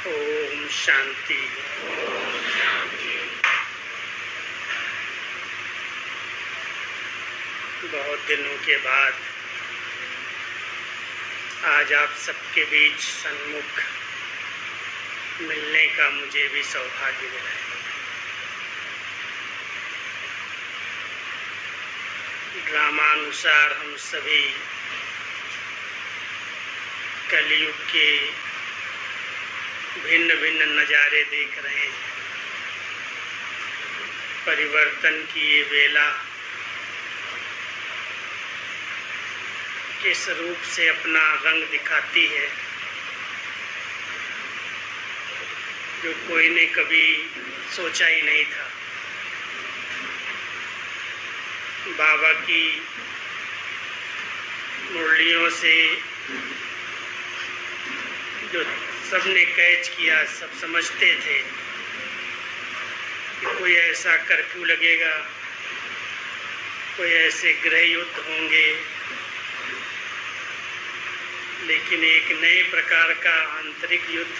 ओम शांति। बहुत दिनों के बाद आज आप सबके बीच सन्मुख मिलने का मुझे भी सौभाग्य मिला है। ड्रामानुसार हम सभी कलयुग के भिन्न भिन्न नज़ारे देख रहे हैं। परिवर्तन की ये वेला किस रूप से अपना रंग दिखाती है, जो कोई ने कभी सोचा ही नहीं था। बाबा की मुरलियों से जो सबने कैच किया, सब समझते थे कि कोई ऐसा कर्फ्यू लगेगा, कोई ऐसे गृह युद्ध होंगे, लेकिन एक नए प्रकार का आंतरिक युद्ध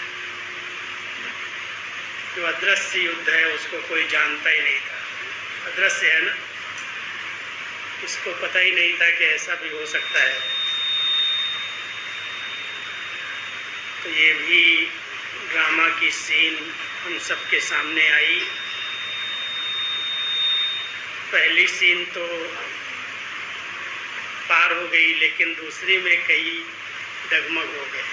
जो अदृश्य युद्ध है उसको कोई जानता ही नहीं था। अदृश्य है ना, इसको पता ही नहीं था कि ऐसा भी हो सकता है। तो ये भी ड्रामा की सीन हम सबके सामने आई। पहली सीन तो पार हो गई, लेकिन दूसरी में कई डगमग हो गए।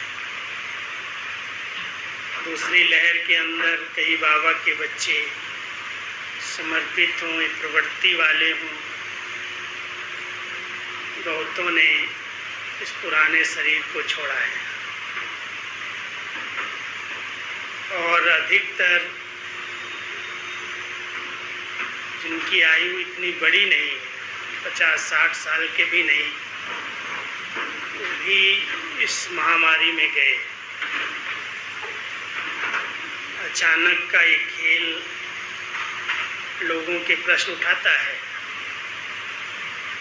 दूसरी लहर के अंदर कई बाबा के बच्चे समर्पित हों, प्रवृत्ति वाले हों। बहुतों ने इस पुराने शरीर को छोड़ा है और अधिकतर जिनकी आयु इतनी बड़ी नहीं, 50-60 साल के भी नहीं, वो भी इस महामारी में गए। अचानक का ये खेल लोगों के प्रश्न उठाता है,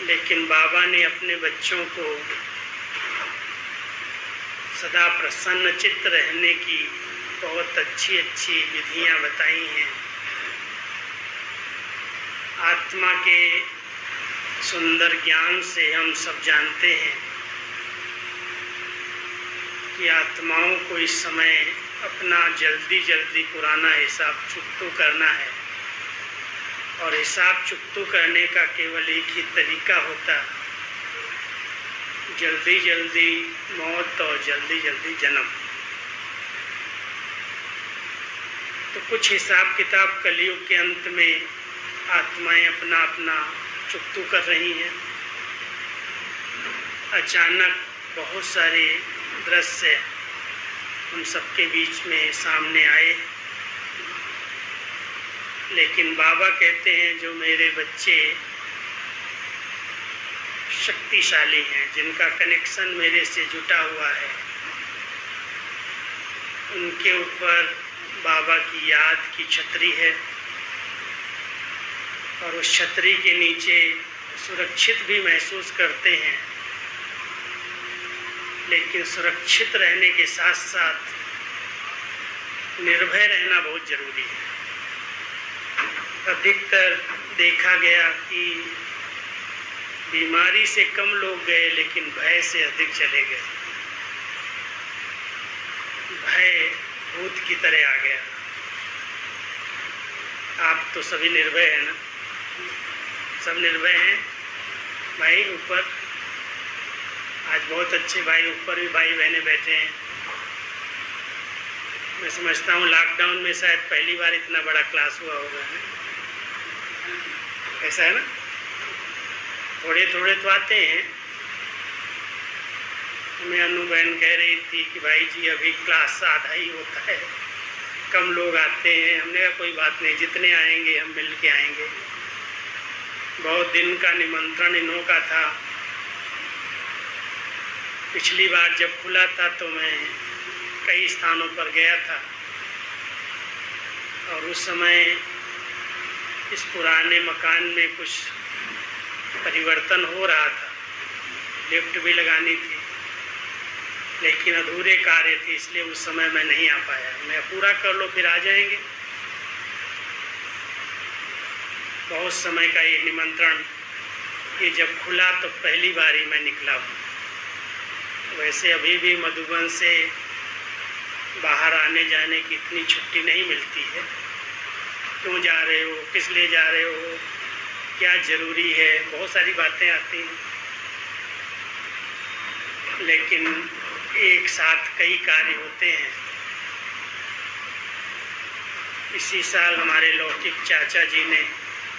लेकिन बाबा ने अपने बच्चों को सदा प्रसन्न चित्त रहने की बहुत अच्छी अच्छी विधियां बताई हैं। आत्मा के सुंदर ज्ञान से हम सब जानते हैं कि आत्माओं को इस समय अपना जल्दी जल्दी पुराना हिसाब चुकतो करना है, और हिसाब चुकतो करने का केवल एक ही तरीका होता, जल्दी जल्दी मौत और जल्दी जल्दी जन्म। तो कुछ हिसाब किताब कलयुग के अंत में आत्माएं अपना अपना चुकतो कर रही हैं। अचानक बहुत सारे दृश्य हम सबके बीच में सामने आए, लेकिन बाबा कहते हैं जो मेरे बच्चे शक्तिशाली हैं, जिनका कनेक्शन मेरे से जुटा हुआ है, उनके ऊपर बाबा की याद की छतरी है, और उस छतरी के नीचे सुरक्षित भी महसूस करते हैं। लेकिन सुरक्षित रहने के साथ साथ निर्भय रहना बहुत जरूरी है। अधिकतर देखा गया कि बीमारी से कम लोग गए, लेकिन भय से अधिक चले गए। भय भूत की तरह आ गया। आप तो सभी निर्भय हैं ना, सब निर्भय हैं। भाई ऊपर आज बहुत अच्छे भाई, ऊपर भी भाई बहनें बैठे हैं। मैं समझता हूँ लॉकडाउन में शायद पहली बार इतना बड़ा क्लास हुआ होगा, ऐसा है ना। थोड़े थोड़े तो आते हैं। हमें अनु बहन कह रही थी कि भाई जी अभी क्लास आधा ही होता है, कम लोग आते हैं। हमने कहा कोई बात नहीं, जितने आएंगे हम मिल के आएंगे। बहुत दिन का निमंत्रण इन्हों का था। पिछली बार जब खुला था तो मैं कई स्थानों पर गया था, और उस समय इस पुराने मकान में कुछ परिवर्तन हो रहा था, लिफ्ट भी लगानी थी। लेकिन अधूरे कार्य थे, इसलिए उस समय मैं नहीं आ पाया। मैं पूरा कर लो फिर आ जाएंगे। बहुत समय का ये निमंत्रण, ये जब खुला तो पहली बार ही मैं निकला हूँ। वैसे अभी भी मधुबन से बाहर आने जाने की इतनी छुट्टी नहीं मिलती है। क्यों जा रहे हो, किस लिए जा रहे हो, क्या ज़रूरी है, बहुत सारी बातें आती हैं। लेकिन एक साथ कई कार्य होते हैं। इसी साल हमारे लौकिक चाचा जी ने,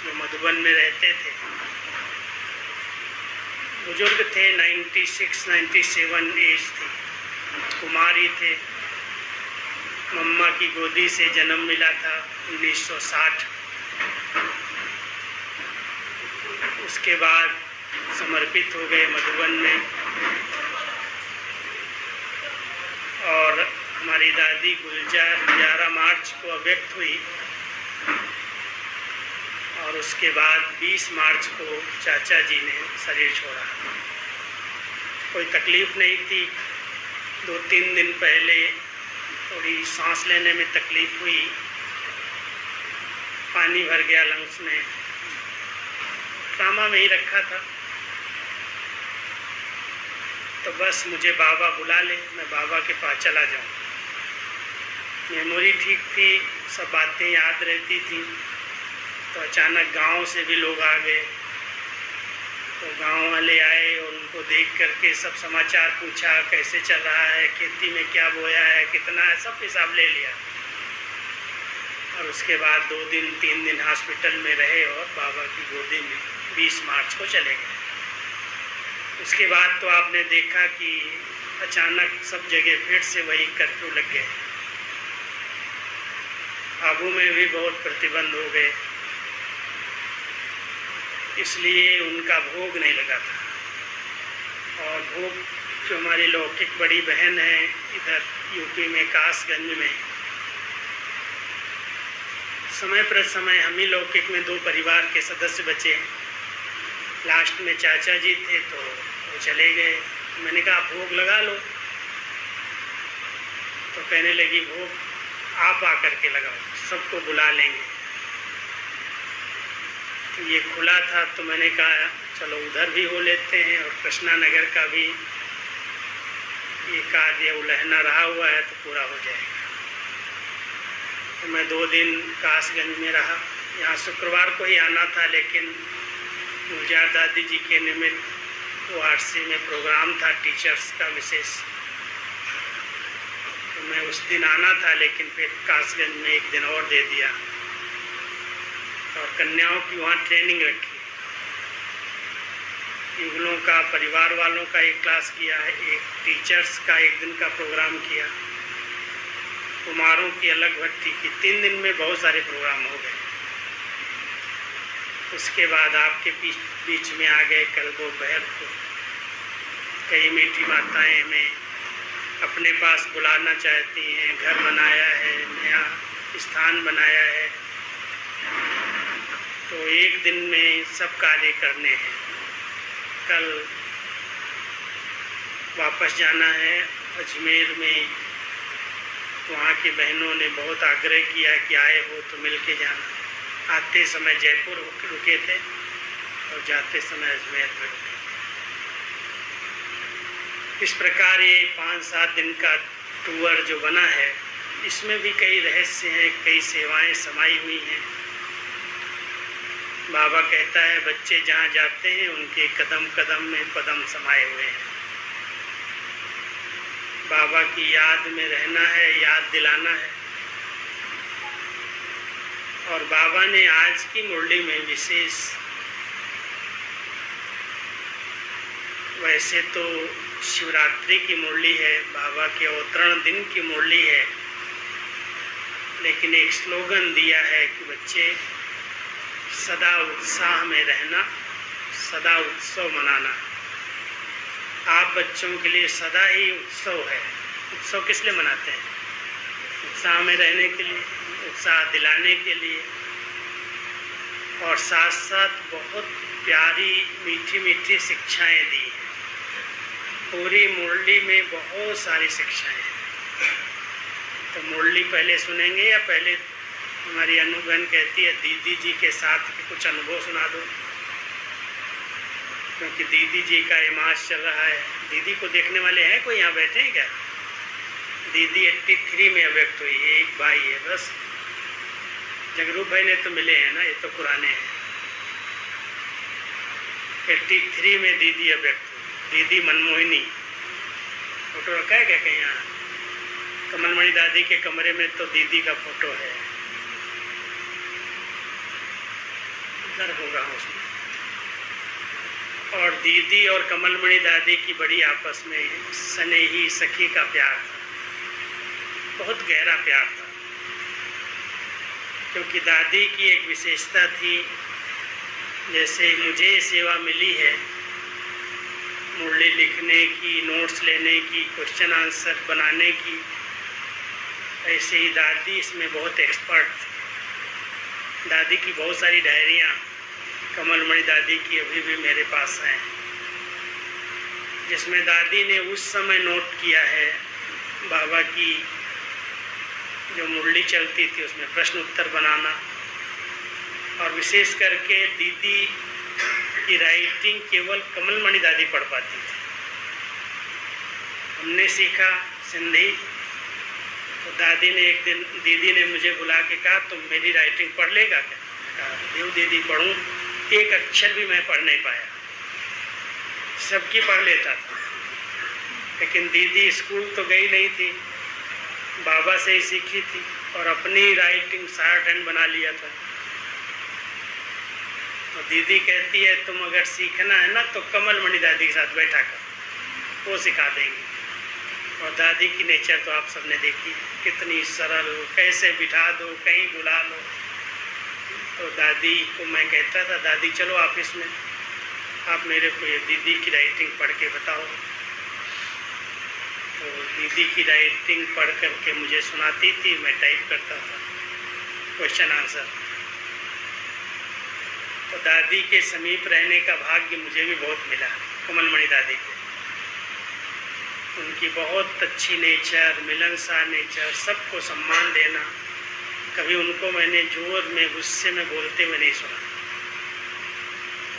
जो मधुबन में रहते थे, बुजुर्ग थे, 96-97 एज थी, कुमारी थे, मम्मा की गोदी से जन्म मिला था 1960। उसके बाद समर्पित हो गए मधुबन में। और हमारी दादी गुलजार 11 मार्च को अव्यक्त हुई और उसके बाद 20 मार्च को चाचा जी ने शरीर छोड़ा। कोई तकलीफ़ नहीं थी। 2-3 दिन पहले थोड़ी सांस लेने में तकलीफ़ हुई, पानी भर गया लंग्स में, ट्रामा में ही रखा था। तो बस मुझे बाबा बुला ले, मैं बाबा के पास चला जाऊँ। मेमोरी ठीक थी, सब बातें याद रहती थी। तो अचानक गांव से भी लोग आ गए। तो गांव वाले आए और उनको देख करके सब समाचार पूछा, कैसे चल रहा है, खेती में क्या बोया है, कितना है, सब हिसाब ले लिया। और उसके बाद 2-3 दिन हॉस्पिटल में रहे और बाबा की गोदी में 20 मार्च को चले गए। उसके बाद तो आपने देखा कि अचानक सब जगह फिर से वही कर्फ्यू लग गए। आबू में भी बहुत प्रतिबंध हो गए, इसलिए उनका भोग नहीं लगा था। और भोग जो हमारी लौकिक बड़ी बहन है इधर यूपी में कासगंज में, समय पर समय हम ही लौकिक में 2 परिवार के सदस्य बचे। लास्ट में चाचा जी थे तो वो चले गए। मैंने कहा भोग लगा लो, तो कहने लगी भोग आप आकर के लगाओ, सबको बुला लेंगे। तो ये खुला था तो मैंने कहा चलो उधर भी हो लेते हैं और कृष्णा नगर का भी ये कार्य उलहना रहा हुआ है तो पूरा हो जाएगा। तो मैं 2 दिन कासगंज में रहा। यहाँ शुक्रवार को ही आना था, लेकिन गुलजार दादी जी के निमित्त वारसी में प्रोग्राम था टीचर्स का विशेष, तो मैं उस दिन आना था, लेकिन फिर कासगंज में 1 दिन और दे दिया और कन्याओं की वहाँ ट्रेनिंग रखी। युगलों का, परिवार वालों का एक क्लास किया, एक टीचर्स का 1 दिन का प्रोग्राम किया, कुमारों की अलग भट्टी की। 3 दिन में बहुत सारे प्रोग्राम हो गए। उसके बाद आपके बीच में आ गए कल दोपहर को। कई मीठी माताएं हमें अपने पास बुलाना चाहती हैं, घर बनाया है, नया स्थान बनाया है, तो 1 दिन में सब कार्य करने हैं। कल वापस जाना है अजमेर में। वहाँ की बहनों ने बहुत आग्रह किया कि आए हो तो मिल के जाना। आते समय जयपुर रुके थे और जाते समय अजमेर में रुके। इस प्रकार ये 5-7 दिन का टूर जो बना है, इसमें भी कई रहस्य हैं, कई सेवाएं समाई हुई हैं। बाबा कहता है बच्चे जहाँ जाते हैं उनके कदम कदम में पदम समाये हुए हैं। बाबा की याद में रहना है, याद दिलाना है। और बाबा ने आज की मुरली में विशेष, वैसे तो शिवरात्रि की मुरली है, बाबा के अवतरण दिन की मुरली है, लेकिन एक स्लोगन दिया है कि बच्चे सदा उत्साह में रहना, सदा उत्सव मनाना। आप बच्चों के लिए सदा ही उत्सव है। उत्सव किस लिए मनाते हैं? उत्साह में रहने के लिए, उत्साह दिलाने के लिए, और साथ साथ बहुत प्यारी मीठी मीठी शिक्षाएं दी हैं। पूरी मुरली में बहुत सारी शिक्षाएं हैं। तो मुरली पहले सुनेंगे या पहले हमारी अनु बहन कहती है दीदी जी के साथ के कुछ अनुभव सुना दो, क्योंकि दीदी जी का ये मास चल रहा है। दीदी को देखने वाले हैं कोई यहाँ बैठे हैं क्या? दीदी 83 में अव्यक्त हुई है, एक भाई है बस। जगरूप भाई ने तो मिले हैं ना, ये तो पुराने हैं। 83 में दीदी अव्यक्त हुई, दीदी मनमोहिनी। फोटो रखा है क्या कहीं? यहाँ कमलमणि दादी के कमरे में तो दीदी का फोटो है, इधर होगा उसमें। और दीदी और कमलमणि दादी की बड़ी आपस में स्नेही सखी का प्यार था, बहुत गहरा प्यार था। क्योंकि दादी की एक विशेषता थी, जैसे मुझे सेवा मिली है मुरली लिखने की, नोट्स लेने की, क्वेश्चन आंसर बनाने की, ऐसे ही दादी इसमें बहुत एक्सपर्ट थी। दादी की बहुत सारी डायरियाँ कमलमणि दादी की अभी भी मेरे पास हैं, जिसमें दादी ने उस समय नोट किया है बाबा की जो मुरली चलती थी उसमें प्रश्न उत्तर बनाना। और विशेष करके दीदी की राइटिंग केवल कमलमणि दादी पढ़ पाती थी। हमने सीखा सिंधी, तो दादी ने एक दिन दीदी ने मुझे बुला के कहा तुम मेरी राइटिंग पढ़ लेगा क्या? कहा देव दीदी पढ़ूँ। एक अक्षर भी मैं पढ़ नहीं पाया, सबकी पढ़ लेता था। लेकिन दीदी स्कूल तो गई नहीं थी, बाबा से ही सीखी थी और अपनी राइटिंग शॉर्ट हैंड बना लिया था। तो दीदी कहती है तुम अगर सीखना है ना तो कमलमणि दादी के साथ बैठा कर, वो सिखा देंगे। और दादी की नेचर तो आप सबने देखी, कितनी सरल, कैसे बिठा दो, कहीं बुला लो। तो दादी को मैं कहता था दादी चलो ऑफिस में, आप मेरे को ये दीदी की राइटिंग पढ़ के बताओ। तो दीदी की राइटिंग पढ़ करके मुझे सुनाती थी, मैं टाइप करता था क्वेश्चन आंसर। तो दादी के समीप रहने का भाग्य मुझे भी बहुत मिला, कमलमणि दादी को। उनकी बहुत अच्छी नेचर, मिलनसार नेचर, सबको सम्मान देना। कभी उनको मैंने जोर में, गुस्से में बोलते हुए नहीं सुना।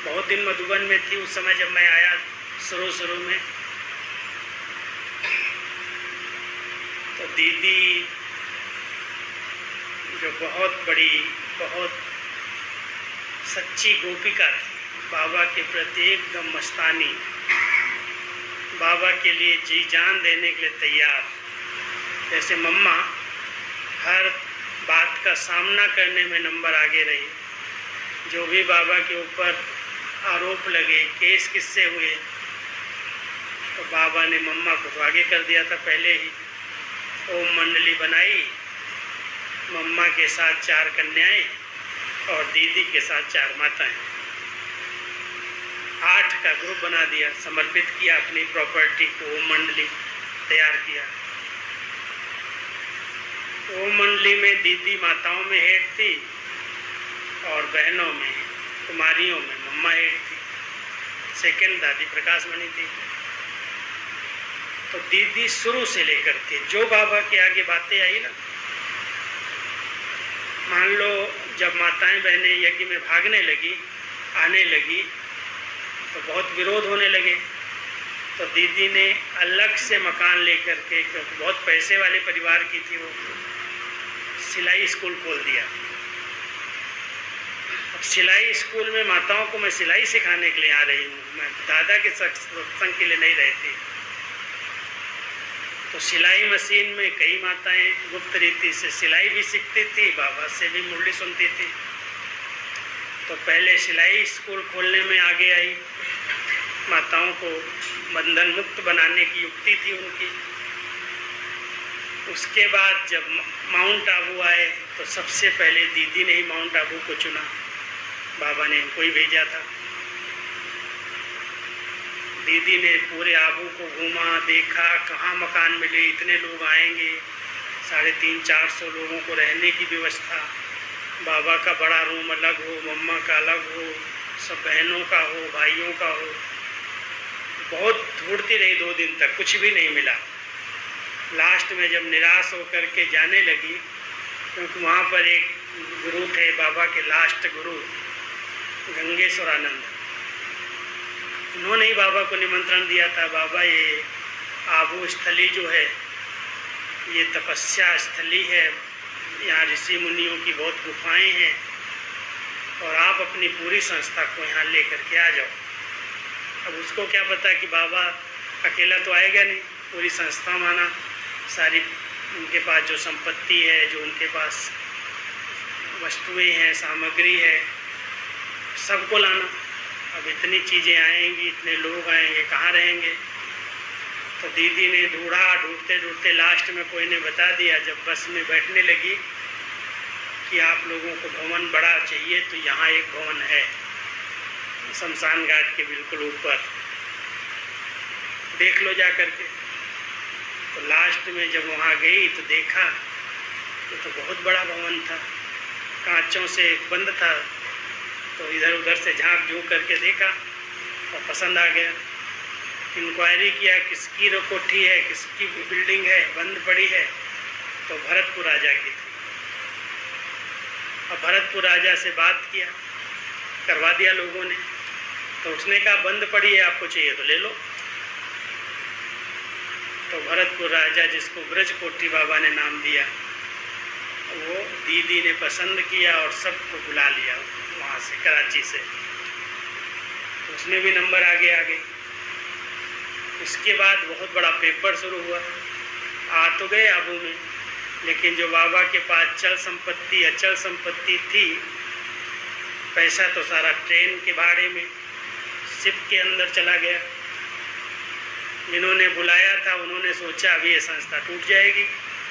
बहुत दिन मधुबन में थी उस समय जब मैं आया शुरू में, तो दीदी जो बहुत बड़ी, बहुत सच्ची गोपिका थी, बाबा के प्रति एकदम मस्तानी, बाबा के लिए जी जान देने के लिए तैयार। जैसे मम्मा हर बात का सामना करने में नंबर आगे रही, जो भी बाबा के ऊपर आरोप लगे, केस किससे हुए, तो बाबा ने मम्मा को तो आगे कर दिया था पहले ही। ओम मंडली बनाई, मम्मा के साथ 4 कन्याएं और दीदी के साथ 4 माताएं, 8 का ग्रुप बना दिया, समर्पित किया अपनी प्रॉपर्टी को, ओम मंडली तैयार किया। ओम मंडली में दीदी माताओं में हेड थी और बहनों में, कुमारियों में मम्मा हेड थी, सेकंड दादी प्रकाशमणि थी। तो दीदी शुरू से लेकर के जो बाबा के आगे बातें आई ना, मान लो जब माताएं बहनें यज्ञ में भागने लगी, आने लगी, तो बहुत विरोध होने लगे। तो दीदी ने अलग से मकान लेकर के, क्योंकि बहुत पैसे वाले परिवार की थी वो, सिलाई स्कूल खोल दिया। अब सिलाई स्कूल में माताओं को मैं सिलाई सिखाने के लिए आ रही हूँ, मैं दादा के सत्संग के लिए नहीं रहती। तो सिलाई मशीन में कई माताएं गुप्त रीति से सिलाई भी सीखती थी, बाबा से भी मुरली सुनती थी। तो पहले सिलाई स्कूल खोलने में आगे आई, माताओं को बंधन मुक्त बनाने की युक्ति थी उनकी। उसके बाद जब माउंट आबू आए तो सबसे पहले दीदी ने ही माउंट आबू को चुना, बाबा ने इनको ही भेजा था। दीदी ने पूरे आबू को घूमा, देखा कहाँ मकान मिले, इतने लोग आएंगे, 350-400 लोगों को रहने की व्यवस्था, बाबा का बड़ा रूम अलग हो, मम्मा का अलग हो, सब बहनों का हो, भाइयों का हो। बहुत ढूंढती रही 2 दिन तक, कुछ भी नहीं मिला। लास्ट में जब निराश होकर के जाने लगी, क्योंकि वहाँ पर एक गुरु थे, बाबा के लास्ट गुरु गंगेश्वरानंद, उन्होंने ही बाबा को निमंत्रण दिया था, बाबा ये आबू स्थली जो है ये तपस्या स्थली है, यहाँ ऋषि मुनियों की बहुत गुफाएं हैं और आप अपनी पूरी संस्था को यहाँ लेकर के आ जाओ। अब उसको क्या पता कि बाबा अकेला तो आएगा नहीं, पूरी संस्था माना सारी उनके पास जो संपत्ति है, जो उनके पास वस्तुएं हैं, सामग्री है, सबको लाना। अब इतनी चीज़ें आएंगी, इतने लोग आएंगे, कहाँ रहेंगे? तो दीदी ने ढूंढा, ढूंढते ढूंढते लास्ट में कोई ने बता दिया, जब बस में बैठने लगी, कि आप लोगों को भवन बड़ा चाहिए तो यहाँ एक भवन है शमशान घाट के बिल्कुल ऊपर, देख लो जा कर के। तो लास्ट में जब वहाँ गई तो देखा तो बहुत बड़ा भवन था, कांचों से बंद था। तो इधर उधर से झांक झूंक करके देखा और पसंद आ गया। इंक्वायरी किया किसकी कोठी है, किसकी बिल्डिंग है, बंद पड़ी है, तो भरतपुर राजा की थी। अब भरतपुर राजा से बात किया, करवा दिया लोगों ने। तो उसने कहा बंद पड़ी है, आपको चाहिए तो ले लो। तो भरतपुर राजा, जिसको ब्रज कोठी बाबा ने नाम दिया, वो दीदी ने पसंद किया और सबको बुला लिया वहाँ से, कराची से। तो उसमें भी नंबर आगे आ गई। उसके बाद बहुत बड़ा पेपर शुरू हुआ। आ तो गए आबू में, लेकिन जो बाबा के पास चल संपत्ति, अचल संपत्ति थी, पैसा तो सारा ट्रेन के भाड़े में, शिप के अंदर चला गया। जिन्होंने बुलाया था उन्होंने सोचा अभी ये संस्था टूट जाएगी,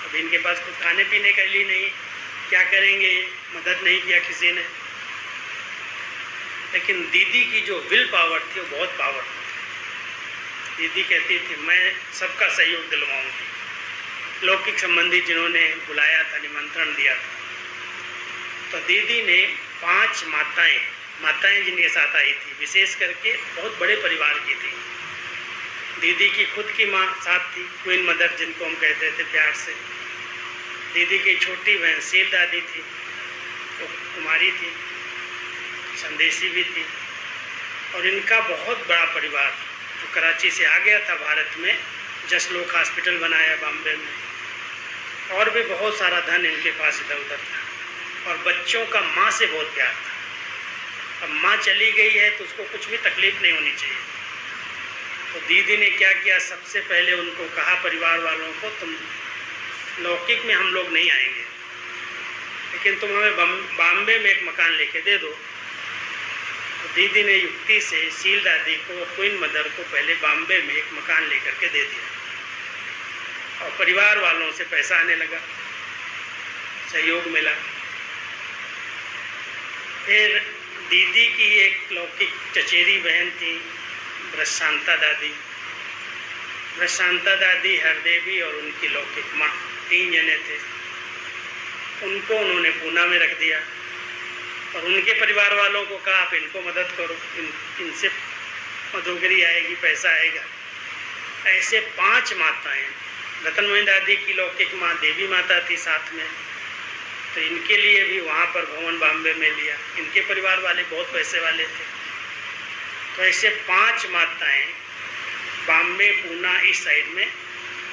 अब इनके पास कुछ खाने पीने के लिए नहीं, क्या करेंगे, मदद नहीं किया किसी ने। लेकिन दीदी की जो विल पावर थी वो बहुत पावरफुल थी। दीदी कहती थी मैं सबका सहयोग दिलवाऊंगी। लौकिक संबंधी जिन्होंने बुलाया था, निमंत्रण दिया था, तो दीदी ने 5 माताएं जिनके साथ आई थी, विशेष करके बहुत बड़े परिवार की थी। दीदी की खुद की माँ साथ थी, क्वीन मदर जिनको हम कहते थे प्यार से। दीदी की छोटी बहन सील दादी थी, वो कुमारी थी, संदेशी भी थी। और इनका बहुत बड़ा परिवार जो कराची से आ गया था भारत में, जसलोक हॉस्पिटल बनाया बॉम्बे में, और भी बहुत सारा धन इनके पास इधर उधर था। और बच्चों का माँ से बहुत प्यार था। अब माँ चली गई है तो उसको कुछ भी तकलीफ नहीं होनी चाहिए। तो दीदी ने क्या किया, सबसे पहले उनको कहा परिवार वालों को, तुम लौकिक में हम लोग नहीं आएंगे, लेकिन तुम हमें बॉम्बे में एक मकान लेके दे दो। तो दीदी ने युक्ति से सील दादी को, क्वीन मदर को पहले बॉम्बे में एक मकान लेकर के दे दिया और परिवार वालों से पैसा आने लगा, सहयोग मिला। फिर दीदी की एक लौकिक चचेरी बहन थी, ब्रशांता दादी। ब्रशांता दादी, हरदेवी और उनकी लौकिक माँ, 3 जने थे। उनको उन्होंने पूना में रख दिया और उनके परिवार वालों को कहा आप इनको मदद करो, इनसे मदोगरी आएगी, पैसा आएगा। ऐसे 5 माताएं, रतन मोहन दादी की लौकिक माँ देवी माता थी साथ में, तो इनके लिए भी वहाँ पर भवन बॉम्बे में लिया। इनके परिवार वाले बहुत पैसे वाले थे। तो ऐसे 5 माताएं बॉम्बे, पूना, इस साइड में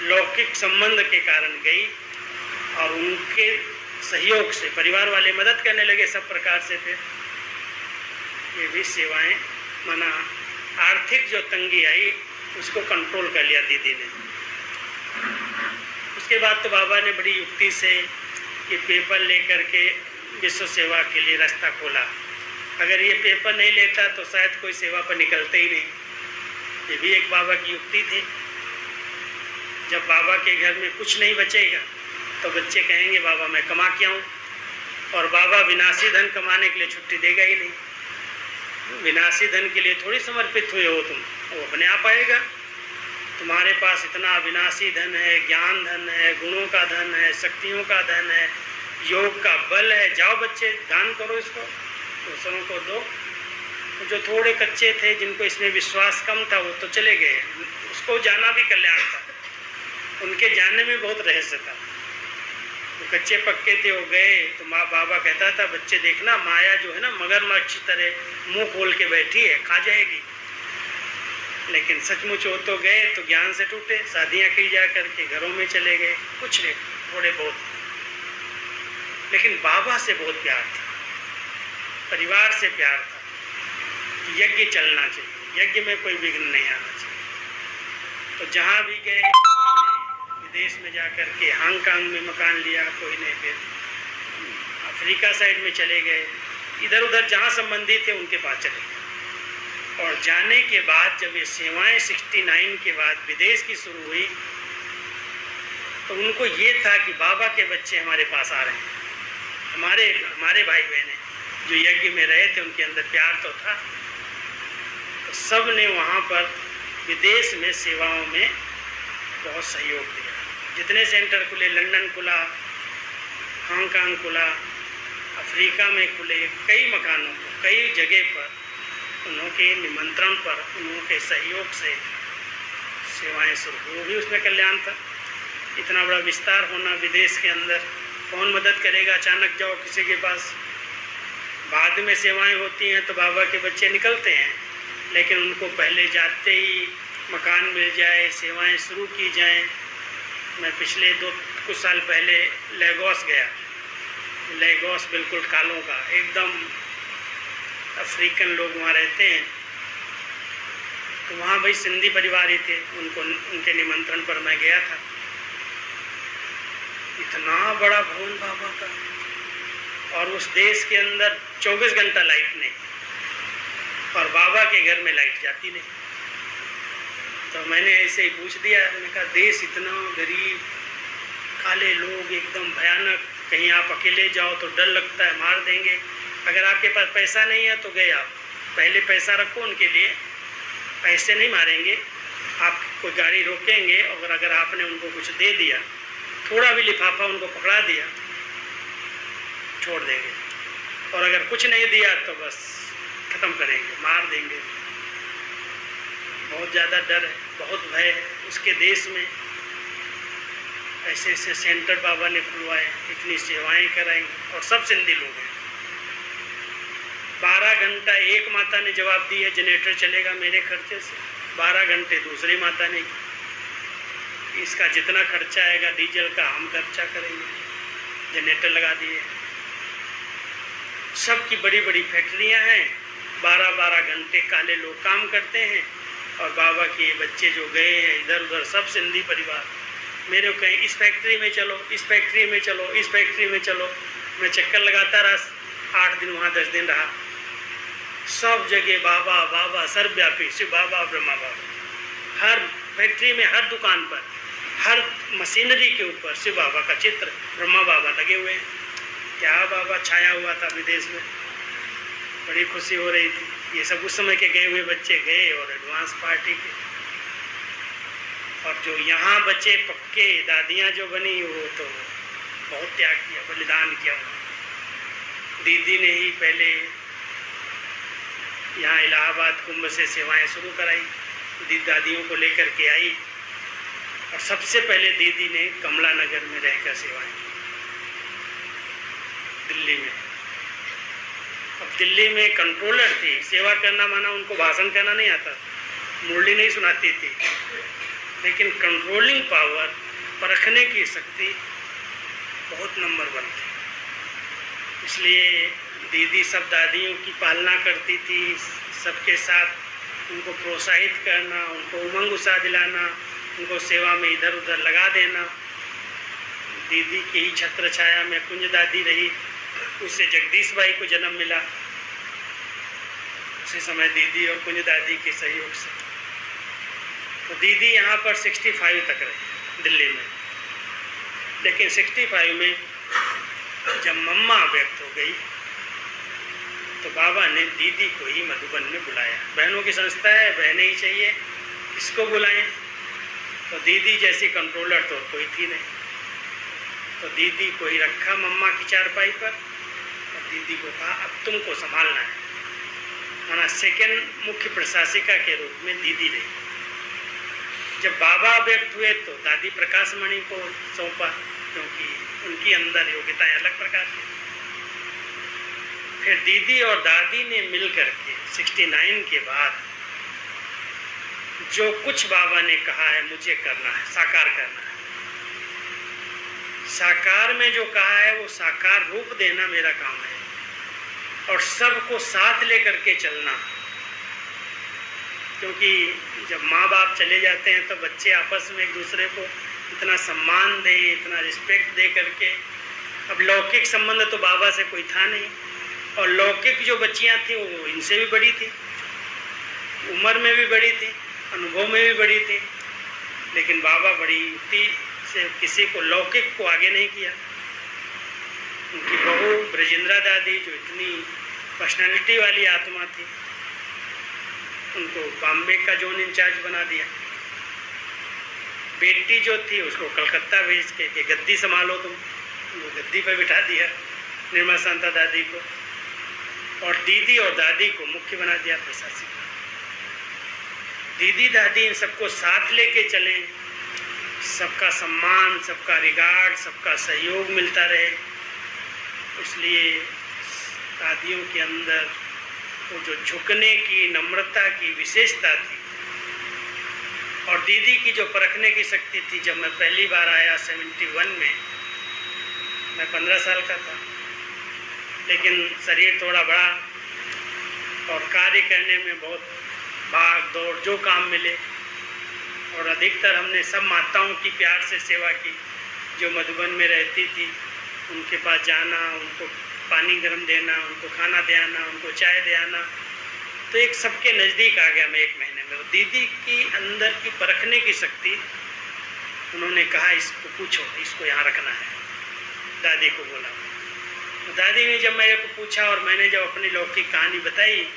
लौकिक संबंध के कारण गई और उनके सहयोग से परिवार वाले मदद करने लगे सब प्रकार से। फिर ये भी सेवाएं, माना आर्थिक जो तंगी आई उसको कंट्रोल कर लिया दीदी ने। उसके बाद तो बाबा ने बड़ी युक्ति से ये पेपर लेकर के विश्व सेवा के लिए रास्ता खोला। अगर ये पेपर नहीं लेता तो शायद कोई सेवा पर निकलते ही नहीं। ये भी एक बाबा की युक्ति थी। जब बाबा के घर में कुछ नहीं बचेगा तो बच्चे कहेंगे बाबा मैं कमा के आऊँ, और बाबा विनाशी धन कमाने के लिए छुट्टी देगा ही नहीं। विनाशी धन के लिए थोड़ी समर्पित हुए हो तुम, वो अपने आप आएगा। तुम्हारे पास इतना विनाशी धन है, ज्ञान धन है, गुणों का धन है, शक्तियों का धन है, योग का बल है। जाओ बच्चे दान करो, इसको दूसरों को दो, जो थोड़े कच्चे थे, जिनको इसमें विश्वास कम था, वो तो चले गए। उसको जाना भी कल्याण था, उनके जाने में बहुत रहस्य था। वो कच्चे पक्के थे, वो गए तो माँ बाबा कहता था, बच्चे देखना माया जो है ना मगरमच्छ की तरह मुंह खोल के बैठी है, खा जाएगी। लेकिन सचमुच वो तो गए तो ज्ञान से टूटे, शादियाँ की जा करके घरों में चले गए, कुछ नहीं, थोड़े बहुत। लेकिन बाबा से बहुत प्यार था, परिवार से प्यार था कि यज्ञ चलना चाहिए, यज्ञ में कोई विघ्न नहीं आना चाहिए। तो जहाँ भी गए, विदेश में जा कर के हांगकांग में मकान लिया, कोई ने फिर अफ्रीका साइड में चले गए, इधर उधर जहाँ संबंधी थे उनके पास चले गए। और जाने के बाद जब ये सेवाएं 69 के बाद विदेश की शुरू हुई, तो उनको ये था कि बाबा के बच्चे हमारे पास आ रहे हैं, हमारे भाई बहनें जो यज्ञ में रहे थे उनके अंदर प्यार तो था। तो सब ने वहाँ पर विदेश में सेवाओं में बहुत सहयोग दिया। जितने सेंटर खुले, लंदन खुला, हांगकांग खुला, अफ्रीका में खुले, कई मकानों को कई जगह पर उनके निमंत्रण पर, उनके सहयोग से सेवाएं शुरू, वो भी उसमें कल्याण था। इतना बड़ा विस्तार होना विदेश के अंदर, कौन मदद करेगा? अचानक जाओ किसी के पास। बाद में सेवाएं होती हैं तो बाबा के बच्चे निकलते हैं, लेकिन उनको पहले जाते ही मकान मिल जाए, सेवाएं शुरू की जाएं। मैं पिछले कुछ साल पहले लेगोस गया। लेगोस बिल्कुल कालों का, एकदम अफ्रीकन लोग वहाँ रहते हैं। तो वहाँ भाई सिंधी परिवार ही थे, उनके निमंत्रण पर मैं गया था। इतना बड़ा भवन बाबा का, और उस देश के अंदर 24 घंटा लाइट नहीं, और बाबा के घर में लाइट जाती नहीं। तो मैंने ऐसे ही पूछ दिया, मैंने कहा देश इतना गरीब, काले लोग, एकदम भयानक, कहीं आप अकेले जाओ तो डर लगता है मार देंगे। अगर आपके पास पैसा नहीं है तो गए आप, पहले पैसा रखो उनके लिए, पैसे नहीं मारेंगे, आप कोई गाड़ी रोकेंगे और अगर आपने उनको कुछ दे दिया, थोड़ा भी लिफाफा उनको पकड़ा दिया, छोड़ देंगे, और अगर कुछ नहीं दिया तो बस ख़त्म करेंगे, मार देंगे। बहुत ज़्यादा डर है, बहुत भय है उसके देश में। ऐसे ऐसे सेंटर बाबा ने खुलवाए, इतनी सेवाएं कराई, और सब सिंधी लोग हैं। 12 घंटा एक माता ने जवाब दिया जनरेटर चलेगा मेरे खर्चे से, 12 घंटे दूसरी माता ने की। इसका जितना खर्चा आएगा डीजल का हम खर्चा करेंगे, जनरेटर लगा दिए। सब की बड़ी बड़ी फैक्ट्रियां हैं, 12-12 घंटे काले लोग काम करते हैं, और बाबा के ये बच्चे जो गए हैं इधर उधर, सब सिंधी परिवार मेरे को कहें इस फैक्ट्री में चलो, इस फैक्ट्री में चलो, इस फैक्ट्री में चलो। मैं चक्कर लगाता रहा, 8 दिन वहाँ 10 दिन रहा। सब जगह बाबा बाबा, सर्वव्यापी शिव बाबा, ब्रह्मा बाबा। हर फैक्ट्री में, हर दुकान पर, हर मशीनरी के ऊपर शिव बाबा का चित्र, ब्रह्मा बाबा लगे हुए हैं। क्या बाबा छाया हुआ था विदेश में, बड़ी खुशी हो रही थी। ये सब उस समय के गए हुए बच्चे गए, और एडवांस पार्टी के। और जो यहाँ बच्चे पक्के, दादियाँ जो बनी, वो तो बहुत त्याग किया, बलिदान किया। दीदी ने ही पहले यहाँ इलाहाबाद कुंभ से सेवाएं शुरू कराई, दादियों को लेकर के आई, और सबसे पहले दीदी ने कमला नगर में रहकर सेवाएं की, दिल्ली में। अब दिल्ली में कंट्रोलर थी, सेवा करना माना उनको भाषण करना नहीं आता, मुरली नहीं सुनाती थी, लेकिन कंट्रोलिंग पावर, परखने की शक्ति बहुत नंबर 1 थी। इसलिए दीदी सब दादियों की पालना करती थी, सबके साथ उनको प्रोत्साहित करना, उनको उमंग उत्साह दिलाना, उनको सेवा में इधर उधर लगा देना। दीदी की ही छत्र छाया में कुंज दादी रही, उससे जगदीश भाई को जन्म मिला, उसी समय दीदी और कुंज दादी के सहयोग से। तो दीदी यहाँ पर 65 तक रही दिल्ली में, लेकिन 65 में जब मम्मा व्यक्त हो गई तो बाबा ने दीदी को ही मधुबन में बुलाया। बहनों की संस्था है, बहनें ही चाहिए, किसको बुलाएं? तो दीदी जैसी कंट्रोलर तो कोई थी नहीं, तो दीदी को ही रखा मम्मा की चारपाई पर, और दीदी को कहा अब तुमको संभालना है, माना सेकंड मुख्य प्रशासिका के रूप में दीदी रही। जब बाबा व्यक्त हुए तो दादी प्रकाश मणि को सौंपा, क्योंकि उनकी अंदर योग्यताएं अलग प्रकार की। फिर दीदी और दादी ने मिलकर के 69 के बाद जो कुछ बाबा ने कहा है मुझे करना है, साकार करना है। साकार में जो कहा है वो साकार रूप देना मेरा काम है, और सबको साथ लेकर के चलना। क्योंकि जब माँ बाप चले जाते हैं तो बच्चे आपस में एक दूसरे को इतना सम्मान दें, इतना रिस्पेक्ट दे करके। अब लौकिक संबंध तो बाबा से कोई था नहीं, और लौकिक जो बच्चियाँ थी वो इनसे भी बड़ी थी, उम्र में भी बड़ी थी, अनुभव में भी बड़ी थी। लेकिन बाबा बड़ी युक्ति से किसी को लौकिक को आगे नहीं किया। उनकी बहू ब्रजेंद्रा दादी जो इतनी पर्सनालिटी वाली आत्मा थी, उनको बॉम्बे का जोन इंचार्ज बना दिया। बेटी जो थी उसको कलकत्ता भेज के गद्दी संभालो तुम, वो गद्दी पर बिठा दिया निर्मला शांता दादी को, और दीदी और दादी को मुख्य बना दिया प्रशासक। दीदी दादी इन सबको साथ लेके चलें, सबका सम्मान, सबका रिगार्ड, सबका सहयोग मिलता रहे। इसलिए दादियों के अंदर वो जो झुकने की, नम्रता की विशेषता थी, और दीदी की जो परखने की शक्ति थी। जब मैं पहली बार आया 71 में, मैं 15 साल का था, लेकिन शरीर थोड़ा बड़ा और कार्य करने में बहुत भाग दौड़, जो काम मिले। और अधिकतर हमने सब माताओं की प्यार से सेवा की जो मधुबन में रहती थी। उनके पास जाना, उनको पानी गर्म देना, उनको खाना दे आना, उनको चाय दे आना, तो एक सबके नज़दीक आ गया मैं 1 महीने में। दीदी की अंदर की परखने की शक्ति, उन्होंने कहा इसको पूछो, इसको यहाँ रखना है। दादी को बोला, तो दादी ने जब मेरे को पूछा और मैंने जब अपनी लौकिक कहानी बताई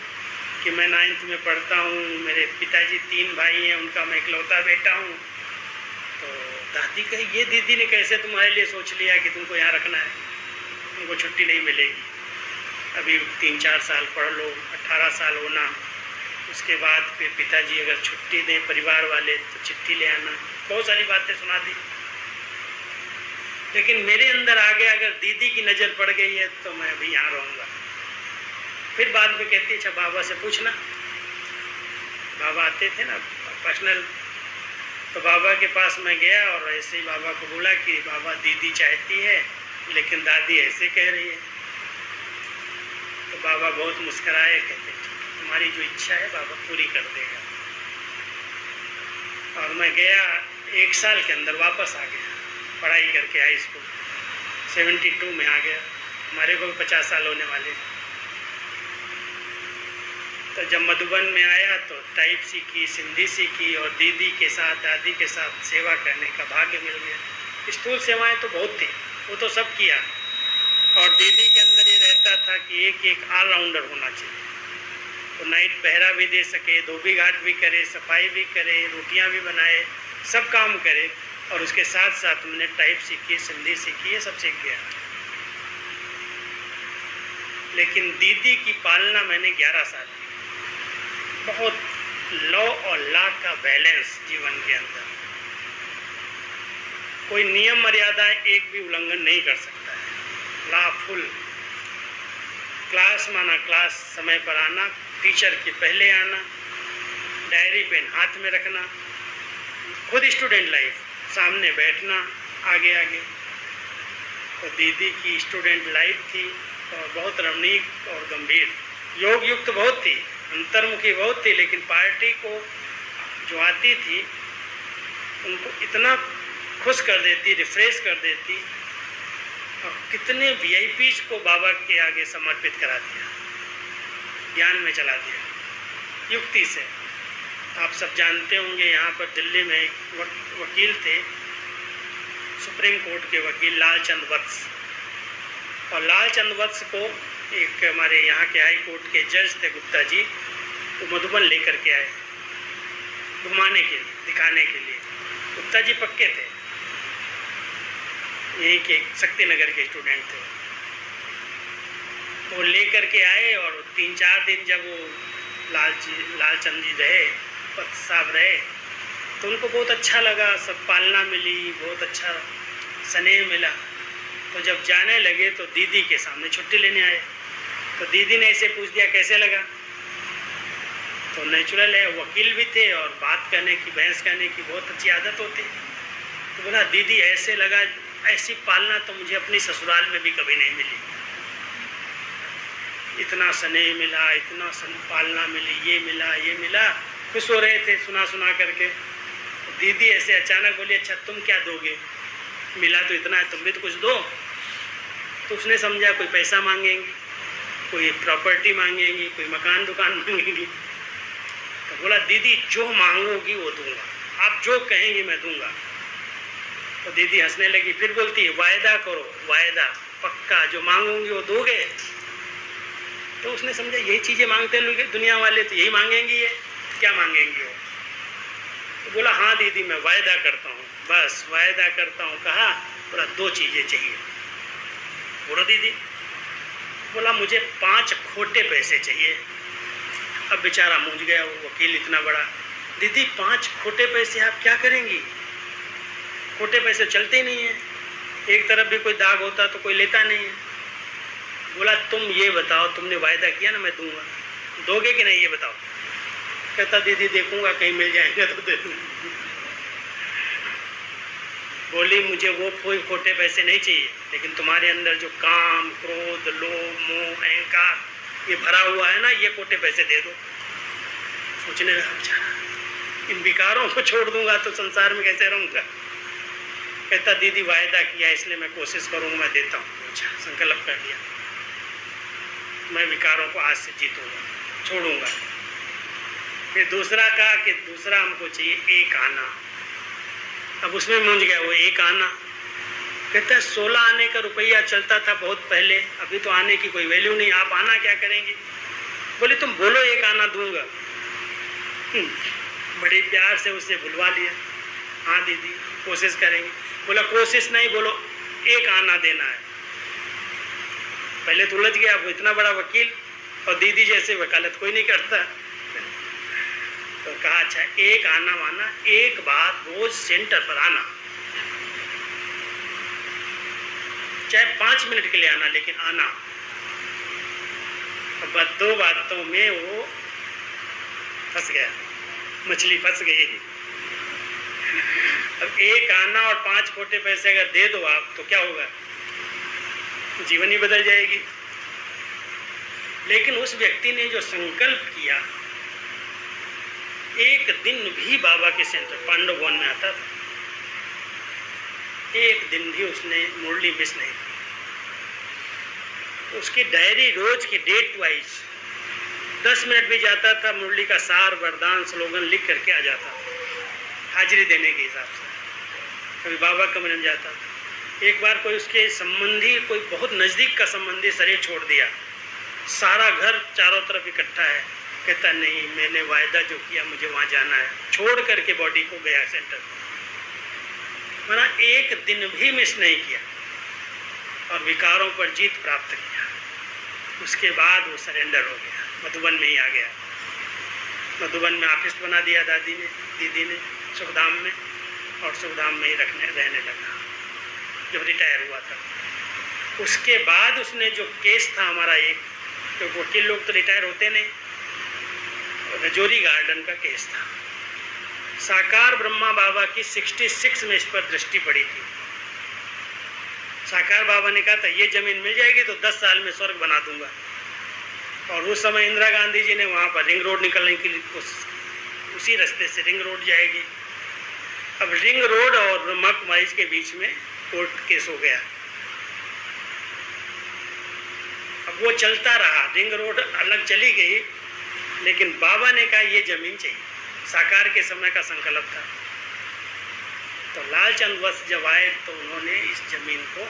कि मैं 9th में पढ़ता हूँ, मेरे पिताजी 3 भाई हैं, उनका मैं इकलौता बेटा हूँ, तो दादी कही ये दीदी ने कैसे तुम्हारे लिए सोच लिया कि तुमको यहाँ रखना है, तुमको छुट्टी नहीं मिलेगी, अभी 3-4 साल पढ़ लो, 18 साल होना, उसके बाद फिर पिताजी अगर छुट्टी दें परिवार वाले तो चिट्ठी ले आना। बहुत सारी बातें सुना दी। लेकिन मेरे अंदर आ गया अगर दीदी की नज़र पड़ गई है तो मैं अभी यहाँ रहूँगा। फिर बाद में कहती अच्छा बाबा से पूछना। बाबा आते थे ना पर्सनल, तो बाबा के पास मैं गया और ऐसे ही बाबा को बोला कि बाबा दीदी चाहती है लेकिन दादी ऐसे कह रही है। तो बाबा बहुत मुस्कराए, कहते तुम्हारी जो इच्छा है बाबा पूरी कर देगा। और मैं गया, 1 साल के अंदर वापस आ गया, पढ़ाई करके हाई स्कूल 72 में आ गया। हमारे को भी 50 साल होने वाले। तो जब मधुबन में आया तो टाइप सीखी, सिंधी सीखी, और दीदी के साथ दादी के साथ सेवा करने का भाग्य मिल गया। स्थूल सेवाएं तो बहुत थी, वो तो सब किया, और दीदी के अंदर ये रहता था कि एक ऑलराउंडर होना चाहिए। तो नाइट पहरा भी दे सके, धोबी घाट भी करे, सफाई भी करे, रोटियां भी बनाए, सब काम करे, और उसके साथ साथ मैंने टाइप सीखी, सिंधी सीखी, ये सब सीख गया। लेकिन दीदी की पालना मैंने 11 साल की। बहुत लॉ और लॉ का बैलेंस जीवन के अंदर, कोई नियम मर्यादा एक भी उल्लंघन नहीं कर सकता है। लॉ फुल, क्लास माना क्लास, समय पर आना, टीचर के पहले आना, डायरी पेन हाथ में रखना, खुद स्टूडेंट लाइफ, सामने बैठना आगे आगे। तो दीदी की स्टूडेंट लाइफ थी और बहुत रमणीक और गंभीर, योग युक्त बहुत थी, अंतर्मुखी बहुत थी। लेकिन पार्टी को जो आती थी उनको इतना खुश कर देती, रिफ्रेश कर देती, और कितने VIPs को बाबा के आगे समर्पित करा दिया, ज्ञान में चला दिया युक्ति से। आप सब जानते होंगे यहाँ पर दिल्ली में एक वकील थे, सुप्रीम कोर्ट के वकील लालचंद वत्स, और लालचंद वत्स को एक हमारे यहाँ के हाई कोर्ट के जज थे गुप्ता जी, वो मधुबन लेकर के आए घुमाने के लिए, दिखाने के लिए। गुप्ता जी पक्के थे, यहीं के शक्तिनगर के स्टूडेंट थे। तो ले करके आए और 3-4 दिन जब वो लालचंद जी रहे, पत साहब रहे, तो उनको बहुत अच्छा लगा, सब पालना मिली, बहुत अच्छा स्नेह मिला। तो जब जाने लगे तो दीदी के सामने छुट्टी लेने आए, तो दीदी ने ऐसे पूछ दिया कैसे लगा। तो नेचुरल है, वकील भी थे और बात करने की, बहस करने की बहुत अच्छी आदत होती। तो बोला दीदी ऐसे लगा, ऐसी पालना तो मुझे अपनी ससुराल में भी कभी नहीं मिली, इतना स्नेह मिला, इतना पालना मिली, ये मिला, ये मिला। खुश हो रहे थे सुना करके। दीदी ऐसे अचानक बोली अच्छा तुम क्या दोगे, मिला तो इतना है, तुम भी तो कुछ दो। तो उसने समझा कोई पैसा मांगेंगी, कोई प्रॉपर्टी मांगेंगी, कोई मकान दुकान मांगेंगी। तो बोला दीदी जो मांगोगी वो दूंगा, आप जो कहेंगी मैं दूंगा। तो दीदी हंसने लगी, फिर बोलती है वायदा करो, वायदा पक्का, जो मांगोगी वो दोगे। तो उसने समझा यही चीज़ें मांगते लोग दुनिया वाले, तो यही मांगेंगी, ये क्या मांगेंगी वो। तो बोला हाँ दीदी मैं वायदा करता हूँ, बस वायदा करता हूँ कहा। बोला 2 चीज़ें चाहिए। बोलो दीदी। बोला मुझे 5 खोटे पैसे चाहिए। अब बेचारा मूंझ गया वो वकील इतना बड़ा। दीदी 5 खोटे पैसे आप क्या करेंगी, खोटे पैसे चलते ही नहीं हैं, एक तरफ भी कोई दाग होता तो कोई लेता नहीं है। बोला तुम ये बताओ, तुमने वायदा किया ना मैं दूंगा, दोगे कि नहीं ये बताओ। कहता दीदी देखूंगा कहीं मिल जाएंगे तो दे दूंगा। बोली मुझे वो कोई खोटे पैसे नहीं चाहिए, लेकिन तुम्हारे अंदर जो काम, क्रोध, लोभ, मोह, अहंकार ये भरा हुआ है ना, ये खोटे पैसे दे दो। सोचने लगा बेचारा, इन विकारों को छोड़ दूंगा तो संसार में कैसे रहूँगा। कहता दीदी वायदा किया इसलिए मैं कोशिश करूँगा, मैं देता हूँ। अच्छा संकल्प कर लिया, मैं विकारों को आज से जीतूँगा, छोड़ूंगा। फिर दूसरा कहा कि दूसरा हमको चाहिए एक आना। अब उसमें मूंझ गया वो, एक आना। कहता है 16 आने का रुपया चलता था बहुत पहले, अभी तो आने की कोई वैल्यू नहीं, आप आना क्या करेंगे। बोले तुम बोलो एक आना दूंगा। बड़े प्यार से उससे बुलवा लिया, हाँ दीदी कोशिश करेंगे। बोला कोशिश नहीं, बोलो एक आना देना है। पहले तो उलझ गया, वो इतना बड़ा वकील और दीदी जैसे वकालत कोई नहीं करता। तो कहा अच्छा एक आना माना, एक बार रोज सेंटर पर आना, चाहे 5 मिनट के लिए आना, लेकिन आना। अब 2 बातों में वो फंस गया, मछली फंस गई। अब एक आना और 5 खोटे पैसे अगर दे दो आप तो क्या होगा, जीवन ही बदल जाएगी। लेकिन उस व्यक्ति ने जो संकल्प किया, एक दिन भी बाबा के सेंटर पांडव भवन में आता था, एक दिन भी उसने मुरली मिस नहीं की। उसकी डायरी रोज की डेट वाइज 10 मिनट भी जाता था, मुरली का सार, वरदान, स्लोगन लिख करके आ जाता था हाजिरी देने के हिसाब से। कभी बाबा कमरे में जाता था। एक बार कोई उसके संबंधी, कोई बहुत नज़दीक का संबंधी शरीर छोड़ दिया, सारा घर चारों तरफ इकट्ठा है। कहता नहीं मैंने वायदा जो किया मुझे वहाँ जाना है, छोड़ करके बॉडी को गया सेंटर। मैंने एक दिन भी मिस नहीं किया और विकारों पर जीत प्राप्त किया। उसके बाद वो सरेंडर हो गया, मधुबन में ही आ गया। मधुबन में ऑफिस बना दिया दीदी ने सुखधाम में, और सुखधाम में ही रहने लगा जब रिटायर हुआ था। उसके बाद उसने जो केस था हमारा, एक तो वकील लोग तो रिटायर होते नहीं, रजौरी गार्डन का केस था। साकार ब्रह्मा बाबा की 66 में इस पर दृष्टि पड़ी थी। साकार बाबा ने कहा था ये ज़मीन मिल जाएगी तो 10 साल में स्वर्ग बना दूंगा। और उस समय इंदिरा गांधी जी ने वहाँ पर रिंग रोड निकलने की कोशिश की, उसी रास्ते से रिंग रोड जाएगी। अब रिंग रोड और मकमाइज के बीच में कोर्ट केस हो गया। अब वो चलता रहा, रिंग रोड अलग चली गई, लेकिन बाबा ने कहा ये ज़मीन चाहिए। साकार के समय का संकल्प था। तो लालचंद वश जब आए तो उन्होंने इस ज़मीन को,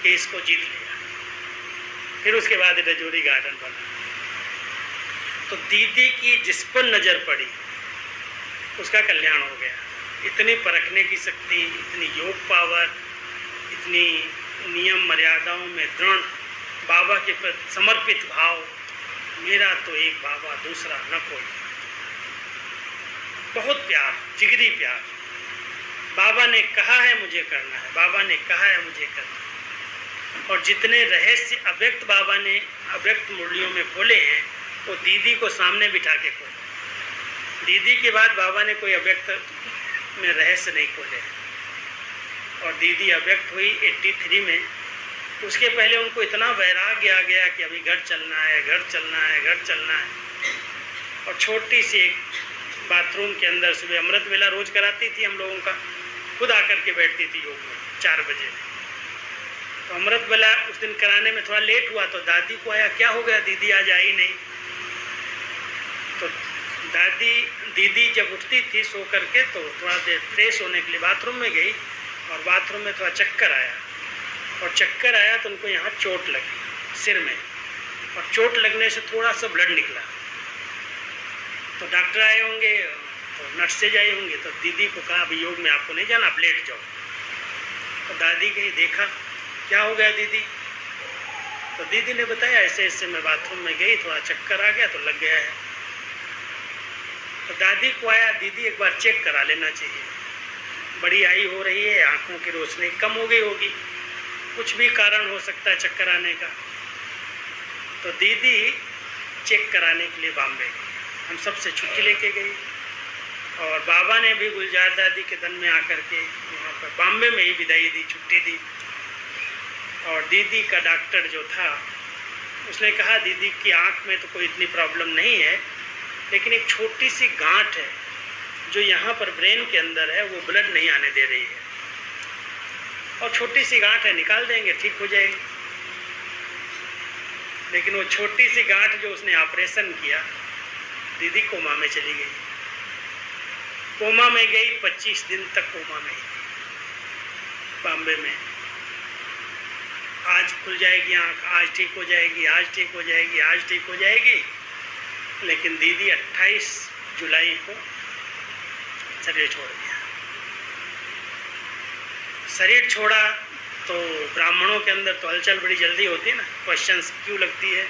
केस को जीत लिया। फिर उसके बाद रजौरी गार्डन बना। तो दीदी की जिस पर नज़र पड़ी उसका कल्याण हो गया। इतनी परखने की शक्ति, इतनी योग पावर, इतनी नियम मर्यादाओं में दृढ़, बाबा के प्रति समर्पित भाव, मेरा तो एक बाबा दूसरा न कोई। बहुत प्यार, जिगरी प्यार। बाबा ने कहा है मुझे करना है, बाबा ने कहा है मुझे करना है। और जितने रहस्य अव्यक्त बाबा ने अव्यक्त मुरलियों में खोले हैं वो दीदी को सामने बिठा के खोले। दीदी के बाद बाबा ने कोई अव्यक्त में रहस्य नहीं खोले। और दीदी अव्यक्त हुई 83 में। उसके पहले उनको इतना वैराग्य आ गया कि अभी घर चलना है, घर चलना है, घर चलना है। और छोटी सी एक बाथरूम के अंदर सुबह अमृत वेला रोज कराती थी हम लोगों का, खुद आकर के बैठती थी योग में 4 बजे। तो अमृत वेला उस दिन कराने में थोड़ा लेट हुआ तो दादी को आया, क्या हो गया दीदी आज आई नहीं। तो दीदी जब उठती थी सो करके तो थोड़ा देर फ्रेश होने के लिए बाथरूम में गई और बाथरूम में थोड़ा चक्कर आया। और चक्कर आया तो उनको यहाँ चोट लगी सिर में, और चोट लगने से थोड़ा सा ब्लड निकला। तो डॉक्टर आए होंगे, तो नर्सेज आई होंगी, तो दीदी को कहा अभी योग में आपको नहीं जाना, आप लेट जाओ। तो दादी कही देखा क्या हो गया दीदी। तो दीदी ने बताया ऐसे ऐसे मैं बाथरूम में गई, थोड़ा चक्कर आ गया तो लग गया है। तो दादी को आया, दीदी एक बार चेक करा लेना चाहिए, बड़ी आई हो रही है, आँखों की रोशनी कम हो गई होगी, कुछ भी कारण हो सकता है चक्कर आने का। तो दीदी चेक कराने के लिए बॉम्बे गई, हम सबसे छुट्टी लेके गई। और बाबा ने भी गुलजार दादी के तन में आकर के वहाँ पर बॉम्बे में ही विदाई दी, छुट्टी दी। और दीदी का डॉक्टर जो था उसने कहा दीदी की आँख में तो कोई इतनी प्रॉब्लम नहीं है, लेकिन एक छोटी सी गांठ है जो यहाँ पर ब्रेन के अंदर है, वो ब्लड नहीं आने दे रही है। और छोटी सी गांठ है, निकाल देंगे ठीक हो जाएगी। लेकिन वो छोटी सी गांठ जो उसने ऑपरेशन किया, दीदी कोमा में चली गई। कोमा में गई, 25 दिन तक कोमा में बॉम्बे में। आज खुल जाएगी आँख, आज ठीक हो जाएगी, आज ठीक हो जाएगी, आज ठीक हो जाएगी। लेकिन दीदी 28 जुलाई को शरीर छोड़ दिया। शरीर छोड़ा तो ब्राह्मणों के अंदर तो हलचल बड़ी जल्दी होती है ना, क्वेश्चंस क्यों लगती है।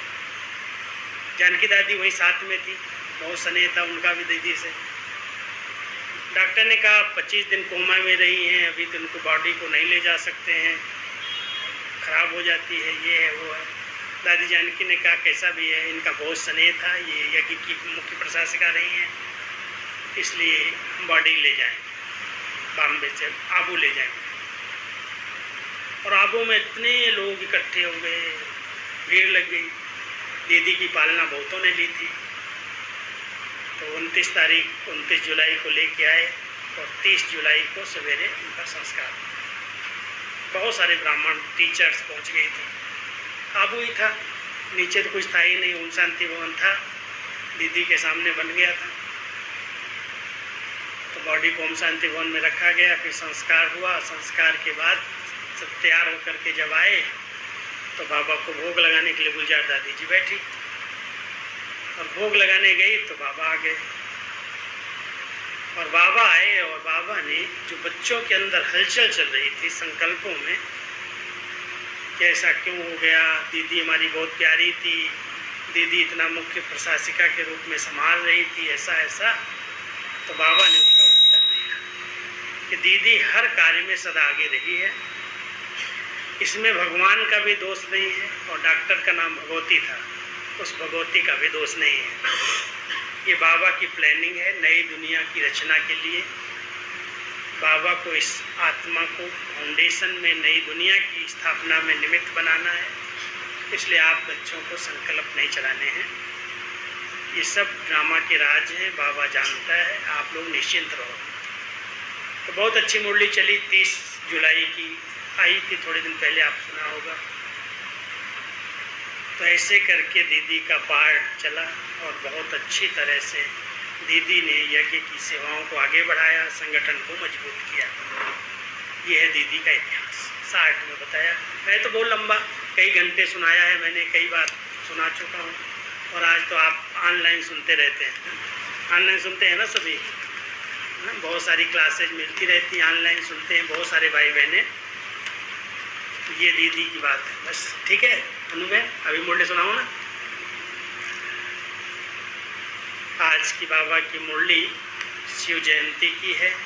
जानकी दादी वहीं साथ में थी, बहुत स्नेह था उनका भी दीदी से। डॉक्टर ने कहा 25 दिन कोमा में रही हैं, अभी तो उनको बॉडी को नहीं ले जा सकते हैं, ख़राब हो जाती है, ये है वो है। दादी जानकी ने कहा कैसा भी है, इनका बहुत स्नेह था, ये यज्ञ की मुख्य प्रशासिका रही हैं, इसलिए बॉडी ले जाएं, बॉम्बे से आबू ले जाएं। और आबू में इतने लोग इकट्ठे हो गए, भीड़ लग गई। दीदी की पालना बहुतों ने ली थी। तो 29 जुलाई को लेके आए और 30 जुलाई को सवेरे उनका संस्कार। बहुत सारे ब्राह्मण टीचर्स पहुंच गए थे। आबू ही था, नीचे तो कुछ था ही नहीं, ओम शांति भवन था, दीदी के सामने बन गया था। तो बॉडी को ओम शांति भवन में रखा गया, फिर संस्कार हुआ। संस्कार के बाद सब तैयार होकर के जब आए तो बाबा को भोग लगाने के लिए गुलजार दादी जी बैठी, और भोग लगाने गई तो बाबा आ गए। और बाबा आए और बाबा ने जो बच्चों के अंदर हलचल चल रही थी संकल्पों में कि ऐसा क्यों हो गया, दीदी हमारी बहुत प्यारी थी, दीदी इतना मुख्य प्रशासिका के रूप में संभाल रही थी, ऐसा ऐसा, तो बाबा ने उसका उत्तर दिया कि दीदी हर कार्य में सदा आगे रही है, इसमें भगवान का भी दोष नहीं है, और डॉक्टर का नाम भगवती था, उस भगवती का भी दोष नहीं है। ये बाबा की प्लानिंग है नई दुनिया की रचना के लिए। बाबा को इस आत्मा को फाउंडेशन में नई दुनिया की स्थापना में निमित्त बनाना है, इसलिए आप बच्चों को संकल्प नहीं चलाने हैं। ये सब ड्रामा के राज हैं, बाबा जानता है, आप लोग निश्चिंत रहो। तो बहुत अच्छी मुरली चली, 30 जुलाई की आई थी, थोड़े दिन पहले आप सुना होगा। तो ऐसे करके दीदी का पाठ चला और बहुत अच्छी तरह से दीदी ने यज्ञ की सेवाओं को आगे बढ़ाया, संगठन को मजबूत किया। ये है दीदी का इतिहास, 60 में बताया। मैं तो बहुत लंबा कई घंटे सुनाया है, मैंने कई बार सुना चुका हूँ, और आज तो आप ऑनलाइन सुनते रहते हैं, ऑनलाइन सुनते हैं ना सभी, बहुत सारी क्लासेज मिलती रहती हैं, ऑनलाइन सुनते हैं बहुत सारे भाई बहनें। ये दीदी की बात है बस, ठीक है। अनुभव अभी मुरली सुनाओ ना। आज की बाबा की मुरली शिव जयंती की है।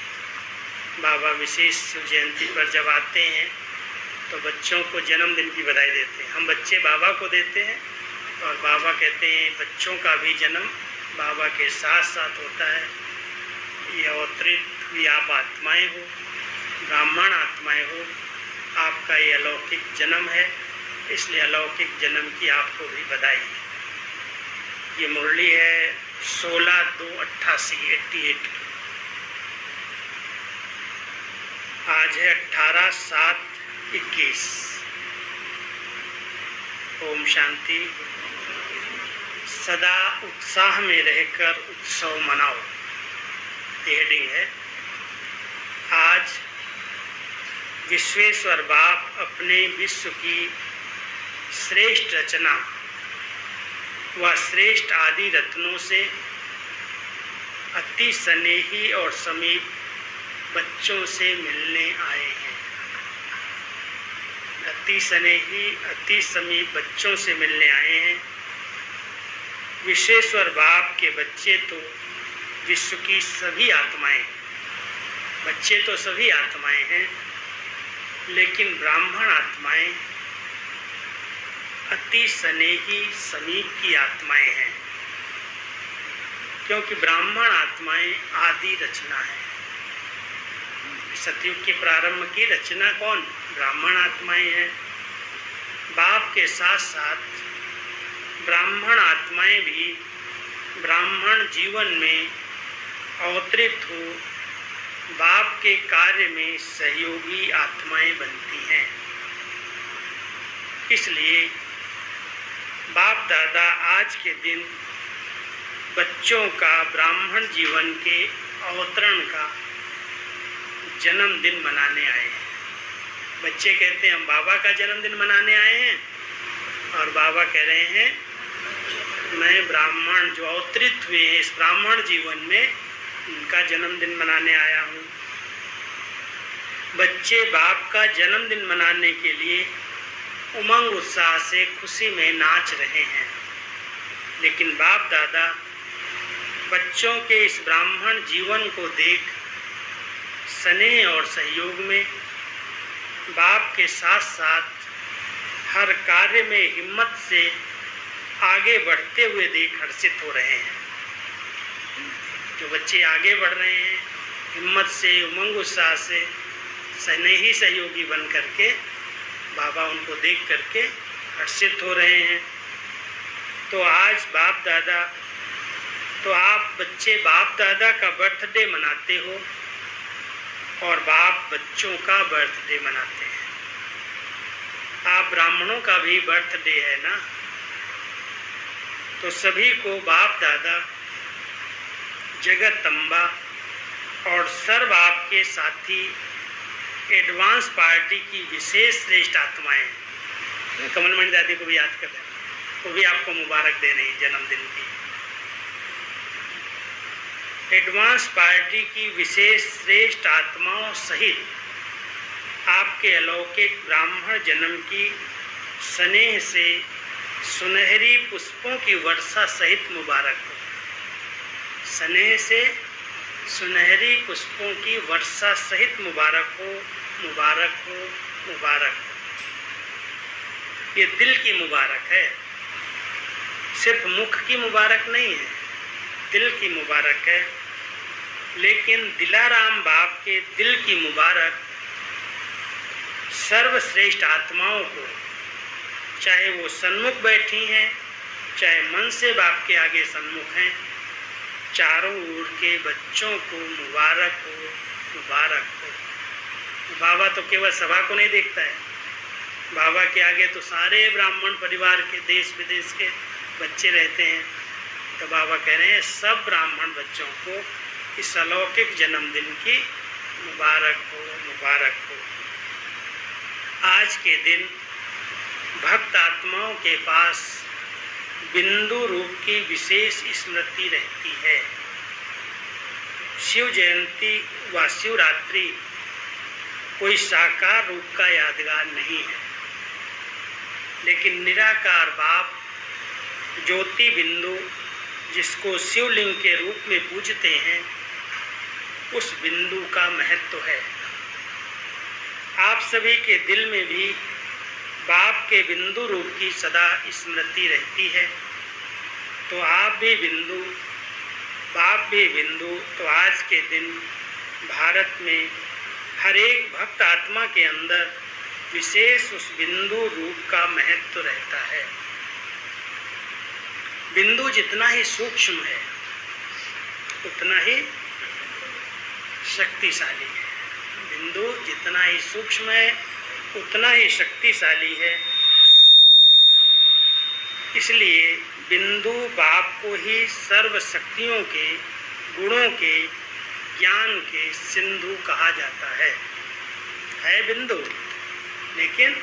बाबा विशेष शिव जयंती पर जब आते हैं तो बच्चों को जन्मदिन की बधाई देते हैं। हम बच्चे बाबा को देते हैं और बाबा कहते हैं बच्चों का भी जन्म बाबा के साथ साथ होता है। ये अवतरित हुई आप आत्माएं हो, ब्राह्मण आत्माएं हो, आपका ये अलौकिक जन्म है, इसलिए अलौकिक जन्म की आपको भी बधाई। ये मुरली है 16/2/88 की। आज है 18/7/21। ओम शांति। सदा उत्साह में रहकर उत्सव मनाओ, हेडिंग है। आज विश्वेश्वर बाप अपने विश्व की श्रेष्ठ रचना व श्रेष्ठ आदि रत्नों से अति स्नेही और समीप बच्चों से मिलने आए हैं। अति स्नेही अति समीप बच्चों से मिलने आए हैं। विश्वेश्वर बाप के बच्चे तो विश्व की सभी आत्माएं, बच्चे तो सभी आत्माएं हैं, लेकिन ब्राह्मण आत्माएं अति स्नेही समीप की आत्माएं हैं, क्योंकि ब्राह्मण आत्माएं आदि रचना है। सतयुग के प्रारंभ की रचना कौन? ब्राह्मण आत्माएं हैं। बाप के साथ साथ ब्राह्मण आत्माएं भी ब्राह्मण जीवन में अवतरित हो बाप के कार्य में सहयोगी आत्माएं बनती हैं। इसलिए बाप दादा आज के दिन बच्चों का ब्राह्मण जीवन के अवतरण का जन्मदिन मनाने आए हैं। बच्चे कहते हैं हम बाबा का जन्मदिन मनाने आए हैं, और बाबा कह रहे हैं मैं ब्राह्मण जो अवतरित हुए हैं इस ब्राह्मण जीवन में उनका जन्मदिन मनाने आया हूँ। बच्चे बाप का जन्मदिन मनाने के लिए उमंग उत्साह से खुशी में नाच रहे हैं, लेकिन बाप दादा बच्चों के इस ब्राह्मण जीवन को देख स्नेह और सहयोग में बाप के साथ साथ हर कार्य में हिम्मत से आगे बढ़ते हुए देख हर्षित हो रहे हैं। जो बच्चे आगे बढ़ रहे हैं हिम्मत से, उमंग उत्साह से, स्नेही सहयोगी बन करके बाबा उनको देख करके हर्षित हो रहे हैं। तो आज बाप दादा, तो आप बच्चे बाप दादा का बर्थडे मनाते हो और बाप बच्चों का बर्थडे मनाते हैं। आप ब्राह्मणों का भी बर्थडे है ना, तो सभी को बाप दादा, जगत अम्बा और सर्व आपके साथी एडवांस पार्टी की विशेष श्रेष्ठ आत्माएं, कमलमणि दादी को भी याद कर रहे हैं, वो भी आपको मुबारक दे रही है जन्मदिन की। एडवांस पार्टी की विशेष श्रेष्ठ आत्माओं सहित आपके अलौकिक ब्राह्मण जन्म की स्नेह से सुनहरी पुष्पों की वर्षा सहित मुबारक हो। स्नेह से सुनहरी पुष्पों की वर्षा सहित मुबारक हो, मुबारक हो, मुबारक हो। ये दिल की मुबारक है, सिर्फ मुख की मुबारक नहीं है, दिल की मुबारक है। लेकिन दिलाराम बाप के दिल की मुबारक सर्वश्रेष्ठ आत्माओं को, चाहे वो सन्मुख बैठी हैं, चाहे मन से बाप के आगे सन्मुख हैं, चारों ओर के बच्चों को मुबारक हो, मुबारक हो। बाबा तो केवल सभा को नहीं देखता है, बाबा के आगे तो सारे ब्राह्मण परिवार के देश विदेश के बच्चे रहते हैं। तो बाबा कह रहे हैं सब ब्राह्मण बच्चों को इस अलौकिक जन्मदिन की मुबारक हो, मुबारक हो। आज के दिन भक्त आत्माओं के पास बिंदु रूप की विशेष स्मृति रहती है। शिव जयंती व शिवरात्रि कोई साकार रूप का यादगार नहीं है, लेकिन निराकार बाप ज्योति बिंदु जिसको शिवलिंग के रूप में पूजते हैं, उस बिंदु का महत्व है। आप सभी के दिल में भी बाप के बिंदु रूप की सदा स्मृति रहती है, तो आप भी बिंदु, बाप भी बिंदु। तो आज के दिन भारत में हर एक भक्त आत्मा के अंदर विशेष उस बिंदु रूप का महत्व रहता है। बिंदु जितना ही सूक्ष्म है उतना ही शक्तिशाली है। बिंदु जितना ही सूक्ष्म है उतना ही शक्तिशाली है। इसलिए बिंदु बाप को ही सर्व शक्तियों के, गुणों के, ज्ञान के सिंधु कहा जाता है बिंदु, लेकिन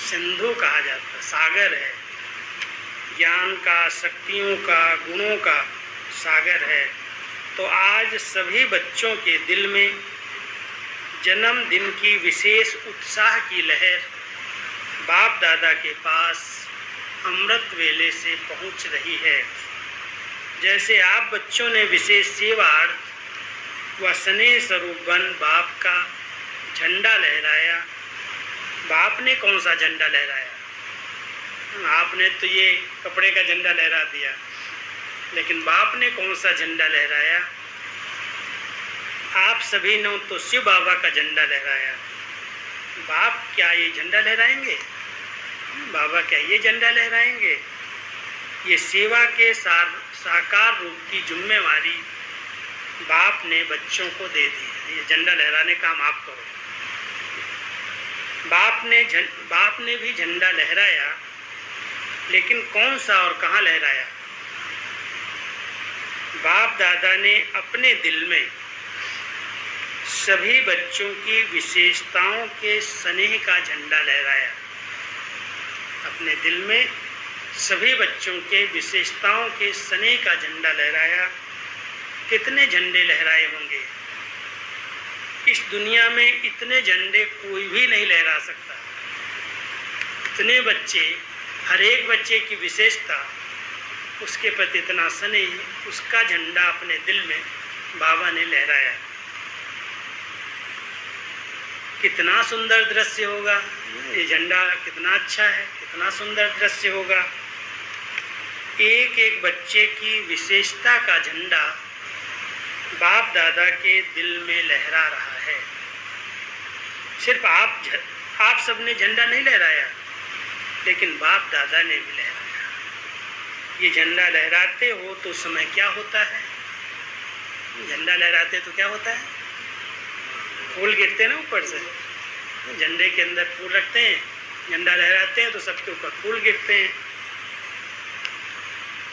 सिंधु कहा जाता है। सागर है, ज्ञान का, शक्तियों का, गुणों का सागर है। तो आज सभी बच्चों के दिल में जन्मदिन की विशेष उत्साह की लहर बाप दादा के पास अमृत वेले से पहुंच रही है। जैसे आप बच्चों ने विशेष सेवार्थ व स्नेह स्वरूप बन बाप का झंडा लहराया। बाप ने कौन सा झंडा लहराया? आपने तो ये कपड़े का झंडा लहरा दिया, लेकिन बाप ने कौन सा झंडा लहराया? आप सभी ने तो शिव बाबा का झंडा लहराया। बाप क्या ये झंडा लहराएंगे? बाबा क्या ये झंडा लहराएंगे? ये सेवा के साकार रूप की जिम्मेवारी बाप ने बच्चों को दे दी। ये झंडा लहराने का काम आप करो। बाप ने भी झंडा लहराया, लेकिन कौन सा और कहाँ लहराया? बाप दादा ने अपने दिल में सभी बच्चों की विशेषताओं के स्नेह का झंडा लहराया। अपने दिल में सभी बच्चों के विशेषताओं के स्नेह का झंडा लहराया। कितने झंडे लहराए होंगे? इस दुनिया में इतने झंडे कोई भी नहीं लहरा सकता। इतने बच्चे, हर एक बच्चे की विशेषता, उसके प्रति इतना स्नेह, उसका झंडा अपने दिल में बाबा ने लहराया। कितना सुंदर दृश्य होगा ये झंडा, कितना अच्छा है, कितना सुंदर दृश्य होगा। एक एक बच्चे की विशेषता का झंडा बाप दादा के दिल में लहरा रहा है। सिर्फ आप सबने झंडा नहीं लहराया, लेकिन बाप दादा ने भी लहराया। ये झंडा लहराते हो तो समय क्या होता है? झंडा लहराते तो क्या होता है? फूल गिरते हैं ना ऊपर से। झंडे के अंदर फूल रखते हैं, झंडा लहराते हैं तो सबके ऊपर फूल गिरते हैं।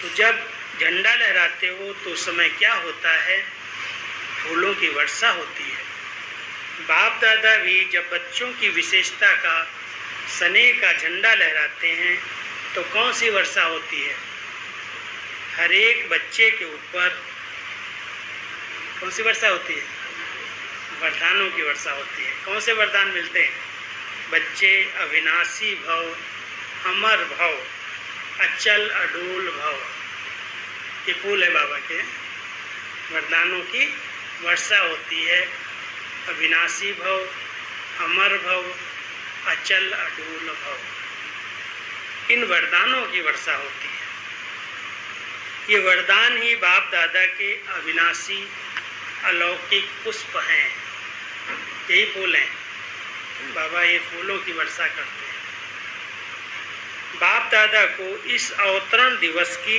तो जब झंडा लहराते हो तो समय क्या होता है? फूलों की वर्षा होती है। बाप दादा भी जब बच्चों की विशेषता का, स्नेह का झंडा लहराते हैं तो कौन सी वर्षा होती है? हर एक बच्चे के ऊपर कौन सी वर्षा होती है? वरदानों की वर्षा होती है। कौन से वरदान मिलते हैं? बच्चे अविनाशी भव, अमर भव, अचल अडोल भव। ये फूल है बाबा के। वरदानों की वर्षा होती है। अविनाशी भव, अमर भव, अचल अडोल भव। इन वरदानों की वर्षा होती है। ये वरदान ही बाप दादा के अविनाशी अलौकिक पुष्प हैं। यही फूल हैं। बाबा ये फूलों की वर्षा करते हैं। बाप दादा को इस अवतरण दिवस की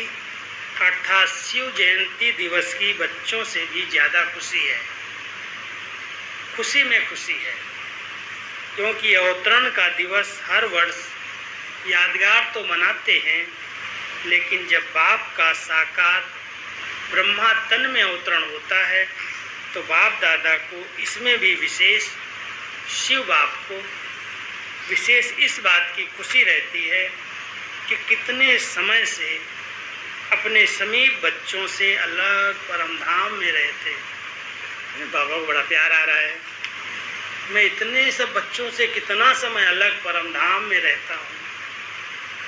अर्थात शिव जयंती दिवस की बच्चों से भी ज़्यादा खुशी है। खुशी में खुशी है, क्योंकि अवतरण का दिवस हर वर्ष यादगार तो मनाते हैं, लेकिन जब बाप का साकार ब्रह्मा तन में अवतरण होता है तो बाप दादा को इसमें भी विशेष, शिव बाप को विशेष इस बात की खुशी रहती है कि कितने समय से अपने समीप बच्चों से अलग परमधाम में रहे थे। बाबा को बड़ा प्यार आ रहा है। मैं इतने सब बच्चों से कितना समय अलग परमधाम में रहता हूँ,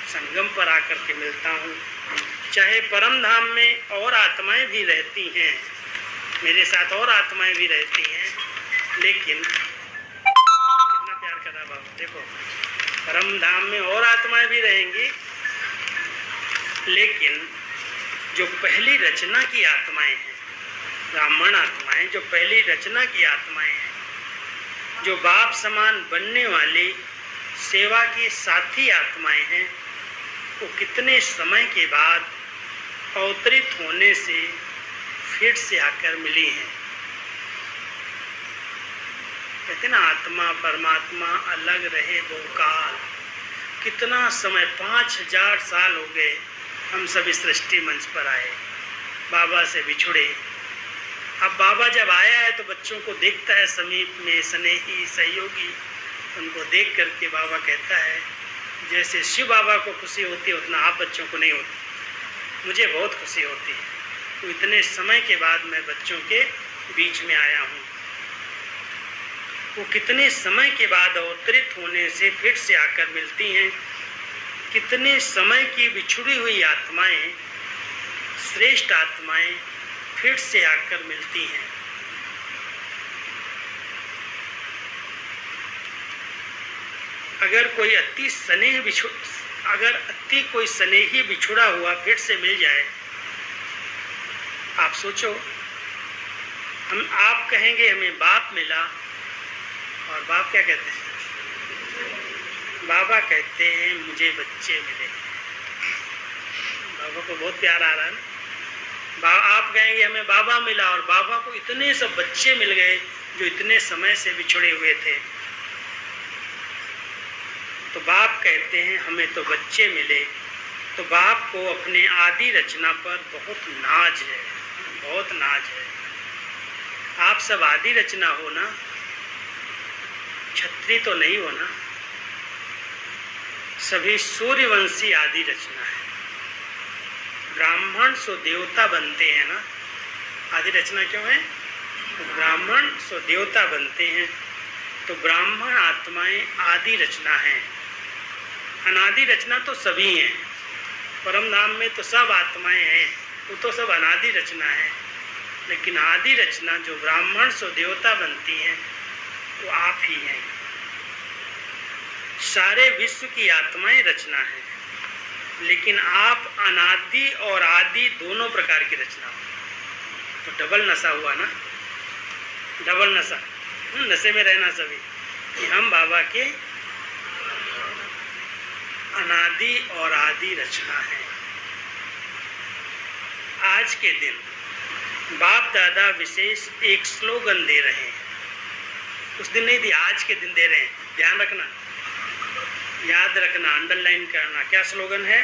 संगम पर आकर के मिलता हूँ। चाहे परम धाम में और आत्माएं भी रहती हैं, मेरे साथ और आत्माएं भी रहती हैं, लेकिन कितना प्यार कर रहा बाबा, देखो परम धाम में और आत्माएं भी रहेंगी, लेकिन जो पहली रचना की आत्माएं हैं, ब्राह्मण आत्माएं, जो पहली रचना की आत्माएं हैं, जो बाप समान बनने वाली सेवा की साथी आत्माएं हैं, वो कितने समय के बाद अवतरित होने से फिर से आकर मिली हैं। कहते ना आत्मा परमात्मा अलग रहे बहुकाल, कितना समय 5000 साल हो गए हम सभी सृष्टि मंच पर आए, बाबा से बिछुड़े। अब बाबा जब आया है तो बच्चों को देखता है समीप में, स्नेही सहयोगी, उनको देख करके बाबा कहता है जैसे शिव बाबा को खुशी होती है उतना आप बच्चों को नहीं होती, मुझे बहुत खुशी होती है। तो इतने समय के बाद मैं बच्चों के बीच में आया हूँ। वो कितने समय के बाद अवतरित होने से फिर से आकर मिलती हैं, कितने समय की बिछुड़ी हुई आत्माएं, श्रेष्ठ आत्माएं फिर से आकर मिलती हैं। अगर कोई अति कोई स्नेही बिछुड़ा हुआ फिर से मिल जाए, आप सोचो, आप कहेंगे हमें बाप मिला, और बाप क्या कहते हैं? बाबा कहते हैं मुझे बच्चे मिले। बाबा को बहुत प्यार आ रहा है ना। आप कहेंगे हमें बाबा मिला, और बाबा को इतने सब बच्चे मिल गए जो इतने समय से बिछुड़े हुए थे। तो बाप कहते हैं हमें तो बच्चे मिले। तो बाप को अपने आदि रचना पर बहुत नाज है, बहुत नाज है। आप सब आदि रचना हो ना, छत्री तो नहीं हो ना, सभी सूर्यवंशी आदि रचना है। ब्राह्मण सो देवता बनते हैं ना, आदि रचना क्यों है? तो ब्राह्मण सो देवता बनते हैं। तो ब्राह्मण आत्माएं आदि रचना है। अनादि रचना तो सभी हैं, परम धाम में तो सब आत्माएं हैं, वो तो सब अनादि रचना है। लेकिन आदि रचना जो ब्राह्मण सो देवता बनती हैं वो आप ही हैं। सारे विश्व की आत्माएं रचना है, लेकिन आप अनादि और आदि दोनों प्रकार की रचना हो। तो डबल नशा हुआ ना, डबल नशा, नशे में रहना सभी कि हम बाबा के अनादि और आदि रचना है। आज के दिन बाप दादा विशेष एक स्लोगन दे रहे हैं, उस दिन नहीं दिया, आज के दिन दे रहे हैं। ध्यान रखना, याद रखना, अंडरलाइन करना। क्या स्लोगन है?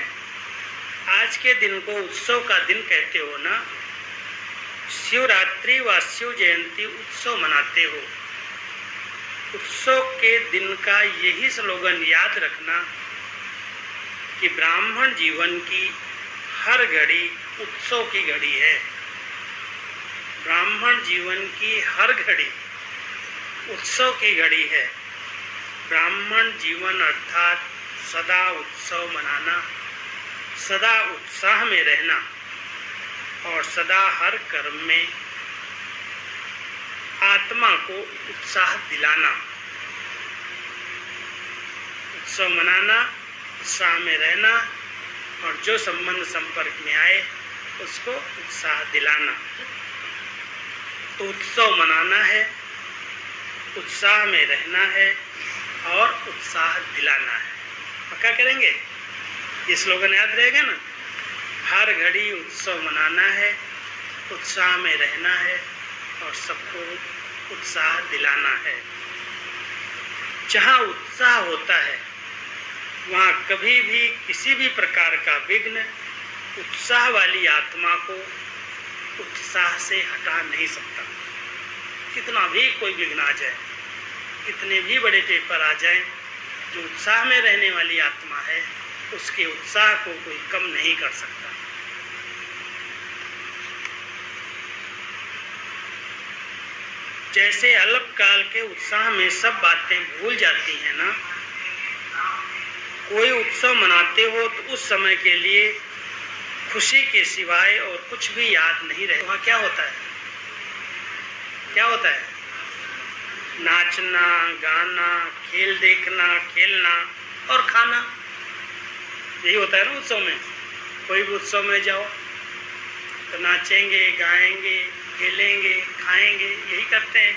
आज के दिन को उत्सव का दिन कहते हो ना, शिवरात्रि व शिव जयंती उत्सव मनाते हो। उत्सव के दिन का यही स्लोगन याद रखना कि ब्राह्मण जीवन की हर घड़ी उत्सव की घड़ी है। ब्राह्मण जीवन की हर घड़ी उत्सव की घड़ी है। ब्राह्मण जीवन अर्थात सदा उत्सव मनाना, सदा उत्साह में रहना और सदा हर कर्म में आत्मा को उत्साह दिलाना। उत्सव मनाना, उत्साह में रहना और जो संबंध संपर्क में आए उसको उत्साह दिलाना। तो उत्सव मनाना है, उत्साह में रहना है और उत्साह दिलाना है। पक्का करेंगे? ये स्लोगन याद रहेगा ना? हर घड़ी उत्सव मनाना है, उत्साह में रहना है और सबको उत्साह दिलाना है। जहाँ उत्साह होता है वहाँ कभी भी किसी भी प्रकार का विघ्न उत्साह वाली आत्मा को उत्साह से हटा नहीं सकता। कितना भी कोई विघ्न आ जाए, कितने भी बड़े पेपर आ जाए, जो उत्साह में रहने वाली आत्मा है उसके उत्साह को कोई कम नहीं कर सकता। जैसे अल्पकाल के उत्साह में सब बातें भूल जाती हैं ना, कोई उत्सव मनाते हो तो उस समय के लिए खुशी के सिवाय और कुछ भी याद नहीं रहे, वहाँ क्या होता है? क्या होता है? नाचना, गाना, खेल देखना, खेलना और खाना, यही होता है ना उत्सव में। कोई भी उत्सव में जाओ तो नाचेंगे, गाएंगे, खेलेंगे, खाएंगे, यही करते हैं।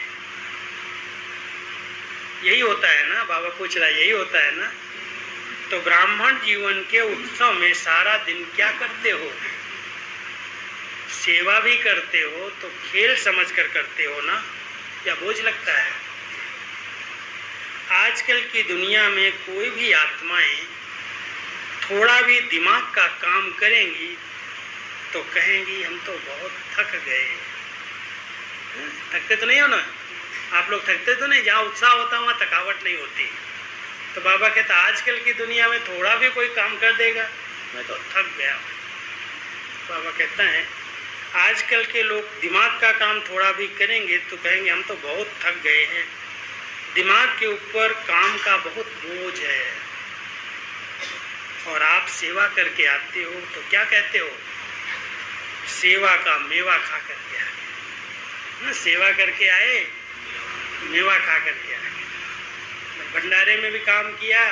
यही होता है ना, बाबा पूछ रहा है, यही होता है ना। तो ब्राह्मण जीवन के उत्सव में सारा दिन क्या करते हो? सेवा भी करते हो तो खेल समझकर करते हो ना, या बोझ लगता है? आजकल की दुनिया में कोई भी आत्माएं थोड़ा भी दिमाग का काम करेंगी तो कहेंगी हम तो बहुत थक गए। थकते तो नहीं हो ना आप लोग? थकते तो नहीं? जहाँ उत्साह होता वहाँ थकावट नहीं होती। तो बाबा कहता आजकल की दुनिया में थोड़ा भी कोई काम कर देगा, मैं तो थक गया। बाबा कहता है आजकल के लोग दिमाग का काम थोड़ा भी करेंगे तो कहेंगे हम तो बहुत थक गए हैं। दिमाग के ऊपर काम का बहुत बोझ है। और आप सेवा करके आते हो तो क्या कहते हो? सेवा का मेवा खा करके आए। सेवा करके आए, मेवा खा करके आए। भंडारे में भी काम किया,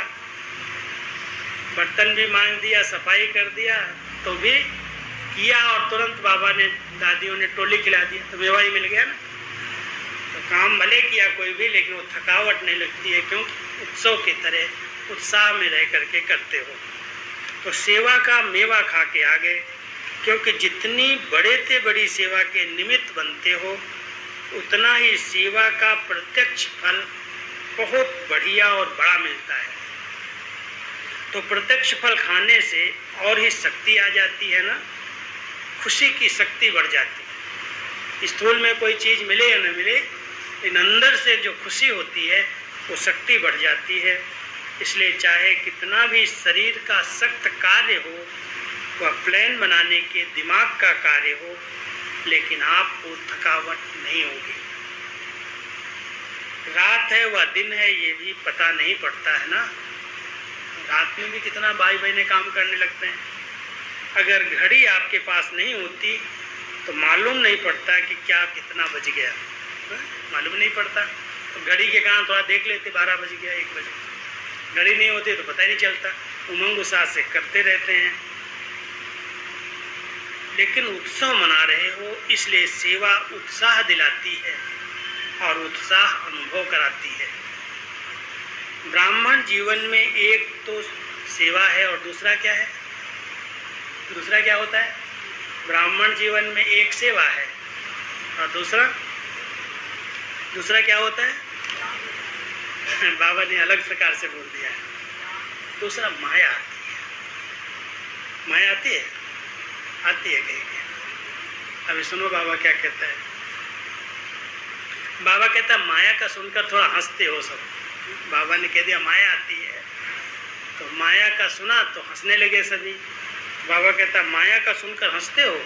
बर्तन भी मांज दिया, सफाई कर दिया, तो भी किया और तुरंत बाबा ने, दादियों ने टोली खिला दिया तो मेवा ही मिल गया ना। तो काम भले किया कोई भी, लेकिन वो थकावट नहीं लगती है, क्योंकि उत्सव की तरह उत्साह में रह करके करते हो। तो सेवा का मेवा खा के आ गए, क्योंकि जितनी बड़े से बड़ी सेवा के निमित्त बनते हो उतना ही सेवा का प्रत्यक्ष फल बहुत बढ़िया और बड़ा मिलता है। तो प्रत्यक्ष फल खाने से और ही शक्ति आ जाती है ना, खुशी की शक्ति बढ़ जाती है। स्थूल में कोई चीज़ मिले या न मिले, लेकिन अंदर से जो खुशी होती है वो शक्ति बढ़ जाती है। इसलिए चाहे कितना भी शरीर का सख्त कार्य हो, वह प्लान बनाने के दिमाग का कार्य हो, लेकिन आपको थकावट नहीं होगी। रात है वह दिन है ये भी पता नहीं पड़ता है ना। रात में भी कितना भाई बहने काम करने लगते हैं। अगर घड़ी आपके पास नहीं होती तो मालूम नहीं पड़ता कि क्या कितना बज गया, मालूम नहीं पड़ता। तो घड़ी के कारण थोड़ा देख लेते, 12 बज गया, 1 बज गया। घड़ी नहीं होती तो पता ही नहीं चलता, उमंग उत्साह से करते रहते हैं। लेकिन उत्सव मना रहे हो, इसलिए सेवा उत्साह दिलाती है और उत्साह अनुभव कराती है। ब्राह्मण जीवन में एक तो सेवा है और दूसरा क्या है? दूसरा क्या होता है? ब्राह्मण जीवन में एक सेवा है और दूसरा क्या होता है? बाबा ने अलग प्रकार से बोल दिया है। दूसरा माया आती है। माया आती है, आती है कहीं। अभी सुनो बाबा क्या कहता है। बाबा कहता है माया का सुनकर थोड़ा हंसते हो सब। बाबा ने कह दिया माया आती है, तो माया का सुना तो हंसने लगे सभी। बाबा कहता है माया का सुनकर हंसते हो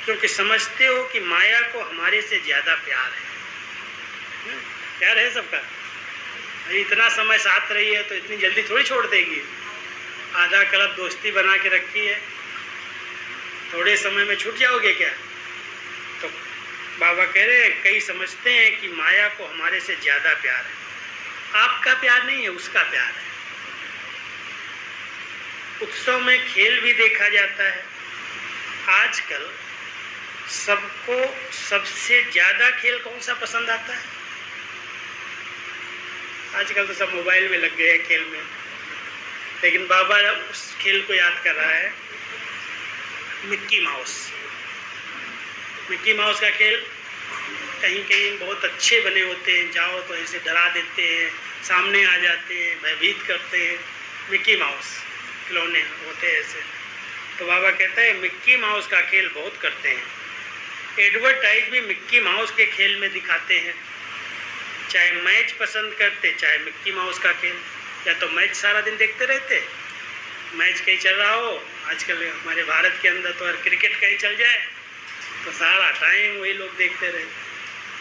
क्योंकि समझते हो कि माया को हमारे से ज़्यादा प्यार है। प्यार है सबका। इतना समय साथ रही है तो इतनी जल्दी थोड़ी छोड़ देगी। आधा कलब दोस्ती बना के रखी है, थोड़े समय में छूट जाओगे क्या? तो बाबा कह रहे हैं कई समझते हैं कि माया को हमारे से ज़्यादा प्यार है। आपका प्यार नहीं है, उसका प्यार है। उत्सव में खेल भी देखा जाता है। आजकल सबको सबसे ज़्यादा खेल कौन सा पसंद आता है? आजकल तो सब मोबाइल में लग गए हैं खेल में, लेकिन बाबा उस खेल को याद कर रहा है, मिक्की माउस। मिक्की माउस का खेल कहीं कहीं बहुत अच्छे बने होते हैं, जाओ तो ऐसे डरा देते हैं, सामने आ जाते हैं, भयभीत करते हैं। मिक्की माउस खिलौने होते हैं ऐसे। तो बाबा कहता है मिक्की माउस का खेल बहुत करते हैं। एडवर्टाइज भी मिक्की माउस के खेल में दिखाते हैं। चाहे मैच पसंद करते, चाहे मिक्की माउस का खेल, या तो मैच सारा दिन देखते रहते, मैच कहीं चल रहा हो। आजकल हमारे भारत के अंदर तो क्रिकेट कहीं चल जाए तो सारा टाइम वही लोग देखते रहते।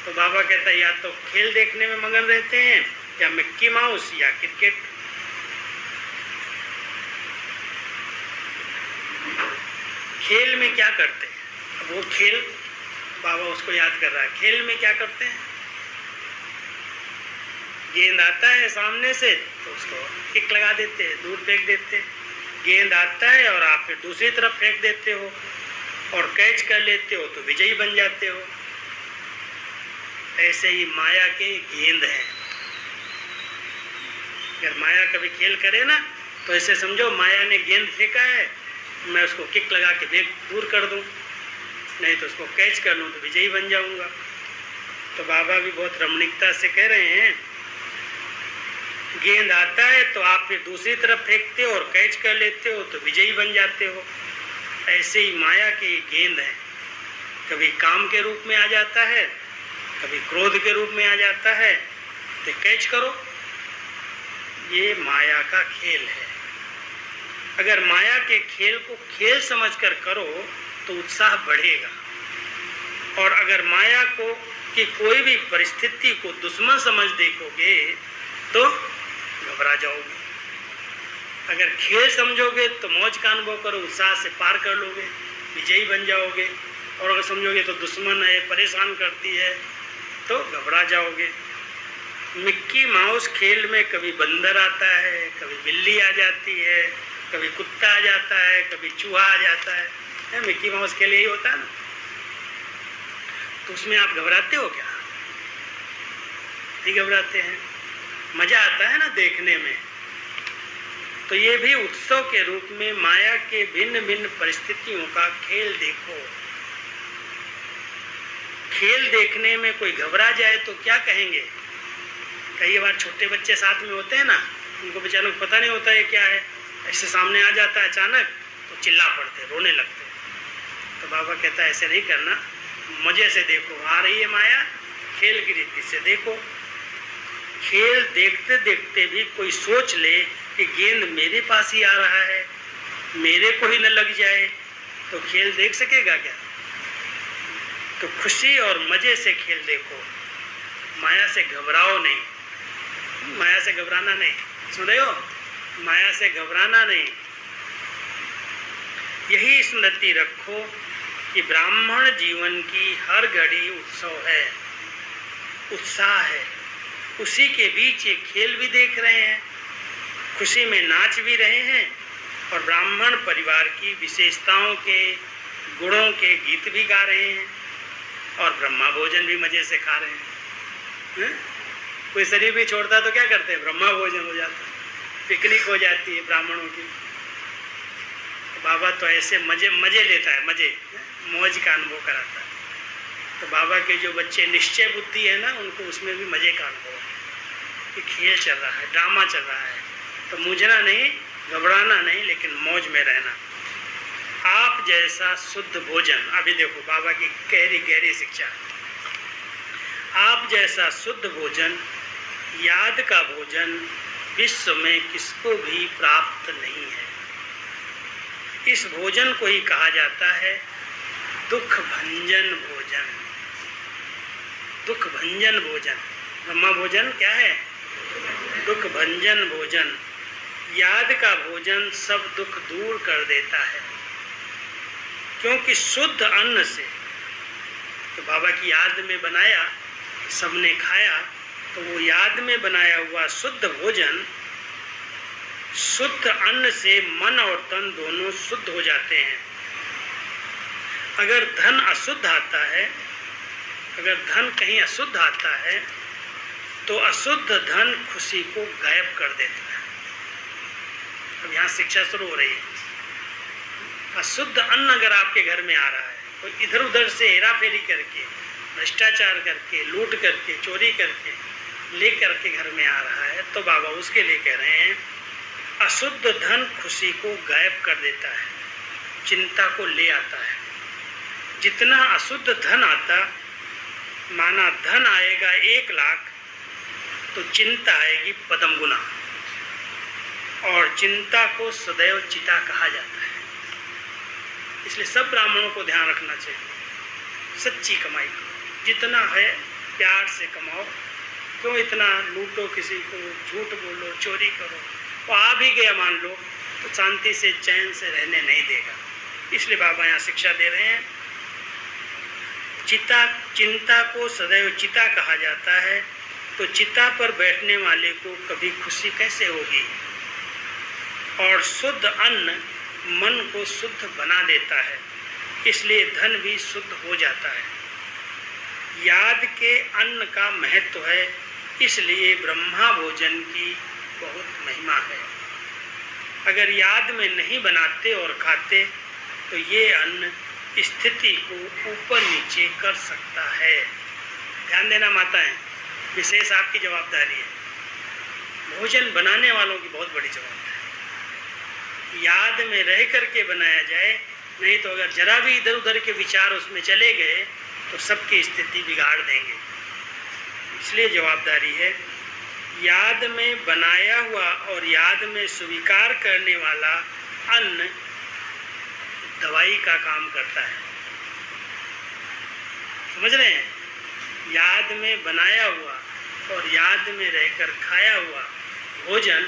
तो बाबा कहता है या तो खेल देखने में मगन रहते हैं, या मिक्की माउस या क्रिकेट। खेल में क्या करते हैं? अब वो खेल, बाबा उसको याद कर रहा है, खेल में क्या करते हैं? गेंद आता है सामने से तो उसको किक लगा देते हैं, दूर फेंक देते हैं। गेंद आता है और आप फिर दूसरी तरफ फेंक देते हो और कैच कर लेते हो तो विजयी बन जाते हो। ऐसे ही माया के गेंद हैं। अगर माया कभी खेल करे ना तो ऐसे समझो माया ने गेंद फेंका है, मैं उसको किक लगा के फेंक दूर कर दूं, नहीं तो उसको कैच कर लूं तो विजयी बन जाऊंगा। तो बाबा भी बहुत रमणीकता से कह रहे हैं, गेंद आता है तो आप फिर दूसरी तरफ फेंकते हो और कैच कर लेते हो तो विजयी बन जाते हो। ऐसे ही माया के गेंद हैं, कभी काम के रूप में आ जाता है, कभी क्रोध के रूप में आ जाता है, तो कैच करो। ये माया का खेल है। अगर माया के खेल को खेल समझकर करो तो उत्साह बढ़ेगा, और अगर माया को कि कोई भी परिस्थिति को दुश्मन समझ देखोगे तो घबरा जाओगे। अगर खेल समझोगे तो मौज का अनुभव करो, उत्साह से पार कर लोगे, विजयी बन जाओगे। और अगर समझोगे तो दुश्मन है, परेशान करती है, तो घबरा जाओगे। मिक्की माउस खेल में कभी बंदर आता है, कभी बिल्ली आ जाती है, कभी कुत्ता आ जाता है, कभी चूहा आ जाता है। मिक्की माउस खेल यही होता है ना। तो उसमें आप घबराते हो क्या? नहीं घबराते हैं, मजा आता है ना देखने में। तो ये भी उत्सव के रूप में माया के भिन्न भिन्न परिस्थितियों का खेल देखो। खेल देखने में कोई घबरा जाए तो क्या कहेंगे? कई बार छोटे बच्चे साथ में होते हैं ना, उनको बेचारों को पता नहीं होता है क्या है, ऐसे सामने आ जाता है अचानक तो चिल्ला पड़ते, रोने लगते। तो बाबा कहता है ऐसे नहीं करना, मजे से देखो। आ रही है माया, खेल की रीति से देखो। खेल देखते देखते भी कोई सोच ले कि गेंद मेरे पास ही आ रहा है, मेरे को ही न लग जाए, तो खेल देख सकेगा क्या? तो खुशी और मजे से खेल देखो, माया से घबराओ नहीं। माया से घबराना नहीं, सुन रहे हो? माया से घबराना नहीं। यही स्मृति रखो कि ब्राह्मण जीवन की हर घड़ी उत्सव है, उत्साह है। उसी के बीच ये खेल भी देख रहे हैं, खुशी में नाच भी रहे हैं, और ब्राह्मण परिवार की विशेषताओं के, गुणों के गीत भी गा रहे हैं, और ब्रह्मा भोजन भी मजे से खा रहे हैं। कोई शरीर भी छोड़ता है तो क्या करते हैं? ब्रह्मा भोजन हो जाता है, पिकनिक हो जाती है ब्राह्मणों की। बाबा तो ऐसे मजे लेता है, मजे, मौज का अनुभव कराता है। तो बाबा के जो बच्चे निश्चय बुद्धि है ना, उनको उसमें भी मजे का अनुभव है कि खेल चल रहा है, ड्रामा चल रहा है। तो मूझना नहीं, घबराना नहीं, लेकिन मौज में रहना। आप जैसा शुद्ध भोजन, अभी देखो बाबा की गहरी गहरी शिक्षा, आप जैसा शुद्ध भोजन, याद का भोजन विश्व में किसको भी प्राप्त नहीं है। इस भोजन को ही कहा जाता है दुख भंजन भोजन। दुख भंजन भोजन, ब्रह्मा भोजन क्या है? दुख भंजन भोजन। याद का भोजन सब दुख दूर कर देता है, क्योंकि शुद्ध अन्न से, तो बाबा की याद में बनाया, सबने खाया, तो वो याद में बनाया हुआ शुद्ध भोजन, शुद्ध अन्न से मन और तन दोनों शुद्ध हो जाते हैं। अगर धन अशुद्ध आता है, अगर धन कहीं अशुद्ध आता है, तो अशुद्ध धन खुशी को गायब कर देता है। अब यहाँ शिक्षा शुरू हो रही है। अशुद्ध अन्न अगर आपके घर में आ रहा है, तो इधर उधर से हेरा फेरी करके, भ्रष्टाचार करके, लूट करके, चोरी करके ले करके घर में आ रहा है, तो बाबा उसके लिए कह रहे हैं अशुद्ध धन खुशी को गायब कर देता है, चिंता को ले आता है। जितना अशुद्ध धन आता, माना धन आएगा 1 लाख, तो चिंता आएगी पदम गुना, और चिंता को सदैव चिता कहा जाता है। इसलिए सब ब्राह्मणों को ध्यान रखना चाहिए, सच्ची कमाई को जितना है प्यार से कमाओ। क्यों इतना लूटो किसी को, झूठ बोलो, चोरी करो, वो आ भी गया मान लो, तो शांति से चैन से रहने नहीं देगा। इसलिए बाबा यहाँ शिक्षा दे रहे हैं। चिंता को सदैव चिता कहा जाता है, तो चिता पर बैठने वाले को कभी खुशी कैसे होगी। और शुद्ध अन्न मन को शुद्ध बना देता है, इसलिए धन भी शुद्ध हो जाता है। याद के अन्न का महत्व है, इसलिए ब्रह्मा भोजन की बहुत महिमा है। अगर याद में नहीं बनाते और खाते तो ये अन्न स्थिति को ऊपर नीचे कर सकता है। ध्यान देना माताएं, विशेष आपकी जवाबदारी है। भोजन बनाने वालों की बहुत बड़ी जवाबदारी। याद में रह करके बनाया जाए, नहीं तो अगर जरा भी इधर उधर के विचार उसमें चले गए तो सबकी स्थिति बिगाड़ देंगे। इसलिए जवाबदारी है, याद में बनाया हुआ और याद में स्वीकार करने वाला अन्न दवाई का काम करता है। समझ रहे हैं? याद में बनाया हुआ और याद में रहकर खाया हुआ भोजन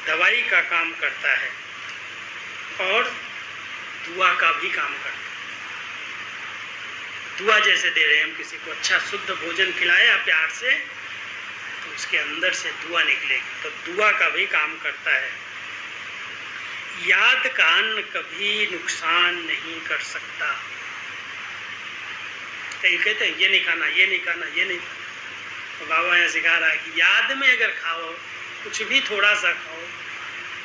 दवाई का काम करता है और दुआ का भी काम करता है। दुआ जैसे दे रहे हैं हम किसी को, अच्छा शुद्ध भोजन खिलाया प्यार से, तो उसके अंदर से दुआ निकलेगी, तो दुआ का भी काम करता है। याद का अन्न कभी नुकसान नहीं कर सकता। कई कहते हैं ये नहीं खाना, ये नहीं खाना, ये नहीं खाना। तो बाबा यहाँ सिखा रहा है कि याद में अगर खाओ, कुछ भी थोड़ा सा खाओ,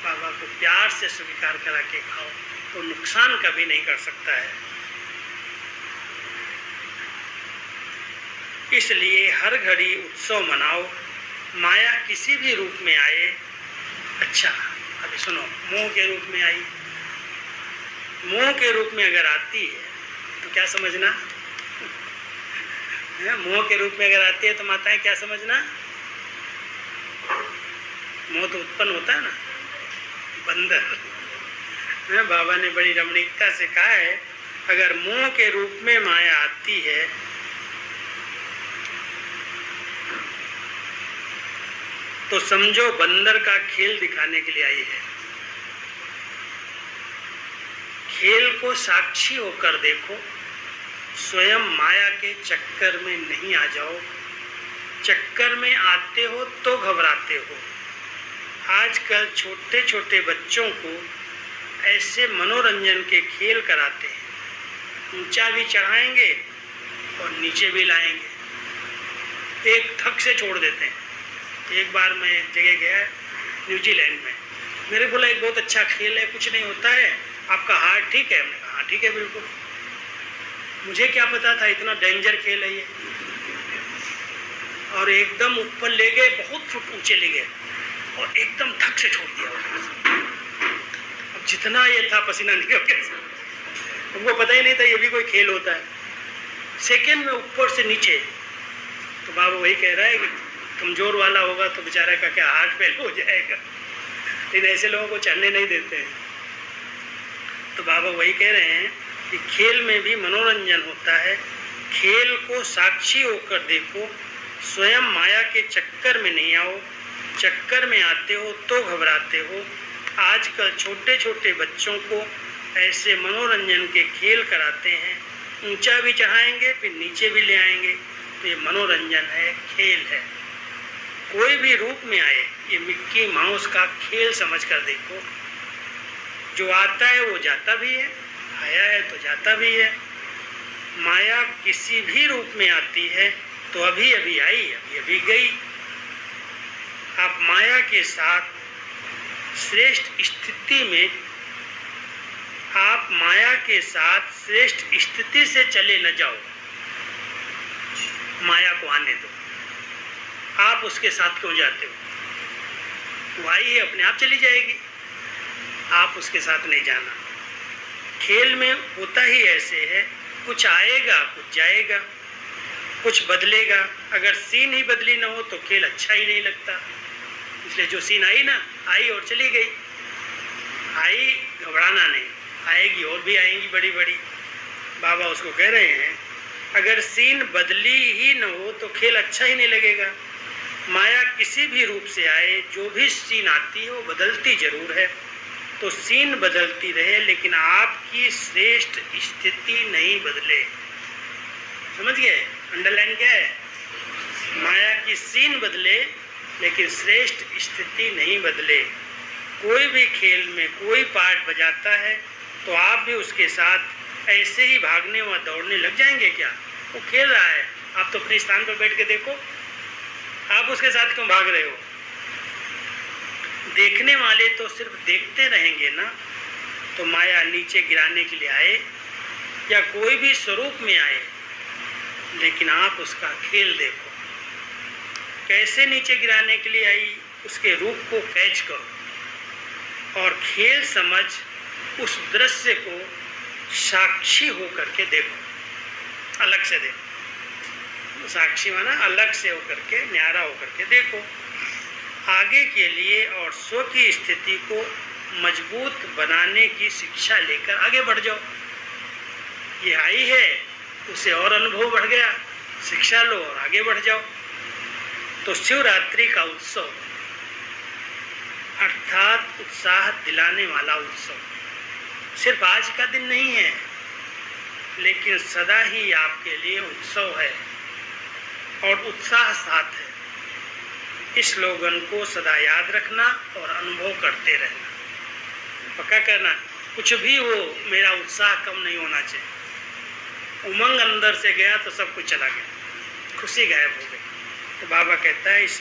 बाबा को प्यार से स्वीकार करा के खाओ, तो नुकसान कभी नहीं कर सकता है। इसलिए हर घड़ी उत्सव मनाओ, माया किसी भी रूप में आए। अच्छा अभी सुनो, मोह के रूप में आई, मोह के रूप में अगर आती है तो क्या समझना है? मोह के रूप में अगर आती है तो माताएं क्या समझना? मोह तो उत्पन्न होता है ना, बंदर। बाबा ने बड़ी रमणीकता से कहा है, अगर मोह के रूप में माया आती है तो समझो बंदर का खेल दिखाने के लिए आई है। खेल को साक्षी होकर देखो, स्वयं माया के चक्कर में नहीं आ जाओ। चक्कर में आते हो तो घबराते हो। आजकल छोटे छोटे बच्चों को ऐसे मनोरंजन के खेल कराते हैं, ऊंचा भी चढ़ाएंगे और नीचे भी लाएंगे, एक थक से छोड़ देते हैं। एक बार मैं एक जगह गया न्यूजीलैंड में, मेरे बोला एक बहुत अच्छा खेल है, कुछ नहीं होता है, आपका हार्ट ठीक है? हमने कहा हाँ ठीक है बिल्कुल। मुझे क्या पता था इतना डेंजर खेल है ये। और एकदम ऊपर ले गए, बहुत फुट ऊंचे ले गए और एकदम थक से छोड़ दिया। अब जितना ये था पसीना निकल गया, उनको पता ही नहीं था ये भी कोई खेल होता है। सेकेंड में ऊपर से नीचे। तो बाबा वही कह रहा है कि कमज़ोर वाला होगा तो बेचारा का क्या हार्ट फेल हो जाएगा, लेकिन ऐसे लोगों को चढ़ने नहीं देते हैं। तो बाबा वही कह रहे हैं कि खेल में भी मनोरंजन होता है, खेल को साक्षी होकर देखो, स्वयं माया के चक्कर में नहीं आओ। चक्कर में आते हो तो घबराते हो। आजकल छोटे छोटे बच्चों को ऐसे मनोरंजन के खेल कराते हैं, ऊंचा भी चढ़ाएंगे फिर नीचे भी ले आएंगे, तो ये मनोरंजन है, खेल है। कोई भी रूप में आए, ये मिक्की माउस का खेल समझ कर देखो। जो आता है वो जाता भी है, आया है तो जाता भी है। माया किसी भी रूप में आती है तो अभी अभी आई, अभी अभी गई। आप माया के साथ श्रेष्ठ स्थिति में, आप माया के साथ श्रेष्ठ स्थिति से चले न जाओ। माया को आने दो, आप उसके साथ क्यों जाते हो? वो आई है, अपने आप चली जाएगी, आप उसके साथ नहीं जाना। खेल में होता ही ऐसे है, कुछ आएगा कुछ जाएगा, कुछ बदलेगा। अगर सीन ही बदली ना हो तो खेल अच्छा ही नहीं लगता। इसलिए जो सीन आई ना, आई और चली गई। आई, घबराना नहीं, आएगी और भी आएंगी बड़ी बड़ी। बाबा उसको कह रहे हैं, अगर सीन बदली ही न हो तो खेल अच्छा ही नहीं लगेगा। माया किसी भी रूप से आए, जो भी सीन आती है वो बदलती जरूर है। तो सीन बदलती रहे लेकिन आपकी श्रेष्ठ स्थिति नहीं बदले। समझ गए? अंडरलाइन क्या है? माया की सीन बदले लेकिन श्रेष्ठ स्थिति नहीं बदले। कोई भी खेल में कोई पार्ट बजाता है तो आप भी उसके साथ ऐसे ही भागने व दौड़ने लग जाएंगे क्या? वो खेल रहा है, आप तो अपने स्थान पर बैठ के देखो, आप उसके साथ क्यों भाग रहे हो? देखने वाले तो सिर्फ देखते रहेंगे ना। तो माया नीचे गिराने के लिए आए या कोई भी स्वरूप में आए, लेकिन आप उसका खेल देखो। कैसे नीचे गिराने के लिए आई, उसके रूप को कैच करो और खेल समझ उस दृश्य को साक्षी होकर के देखो, अलग से देखो। साक्षी माना अलग से होकर के, न्यारा होकर के देखो। आगे के लिए और स्व की स्थिति को मजबूत बनाने की शिक्षा लेकर आगे बढ़ जाओ। ये आई है, उसे और अनुभव बढ़ गया, शिक्षा लो और आगे बढ़ जाओ। तो शिवरात्रि का उत्सव अर्थात उत्साह दिलाने वाला उत्सव सिर्फ आज का दिन नहीं है, लेकिन सदा ही आपके लिए उत्सव है और उत्साह साथ है। इस स्लोगन को सदा याद रखना और अनुभव करते रहना, पक्का करना। कुछ भी हो, मेरा उत्साह कम नहीं होना चाहिए। उमंग अंदर से गया तो सब कुछ चला गया, खुशी गायब हो गई। तो बाबा कहता है इस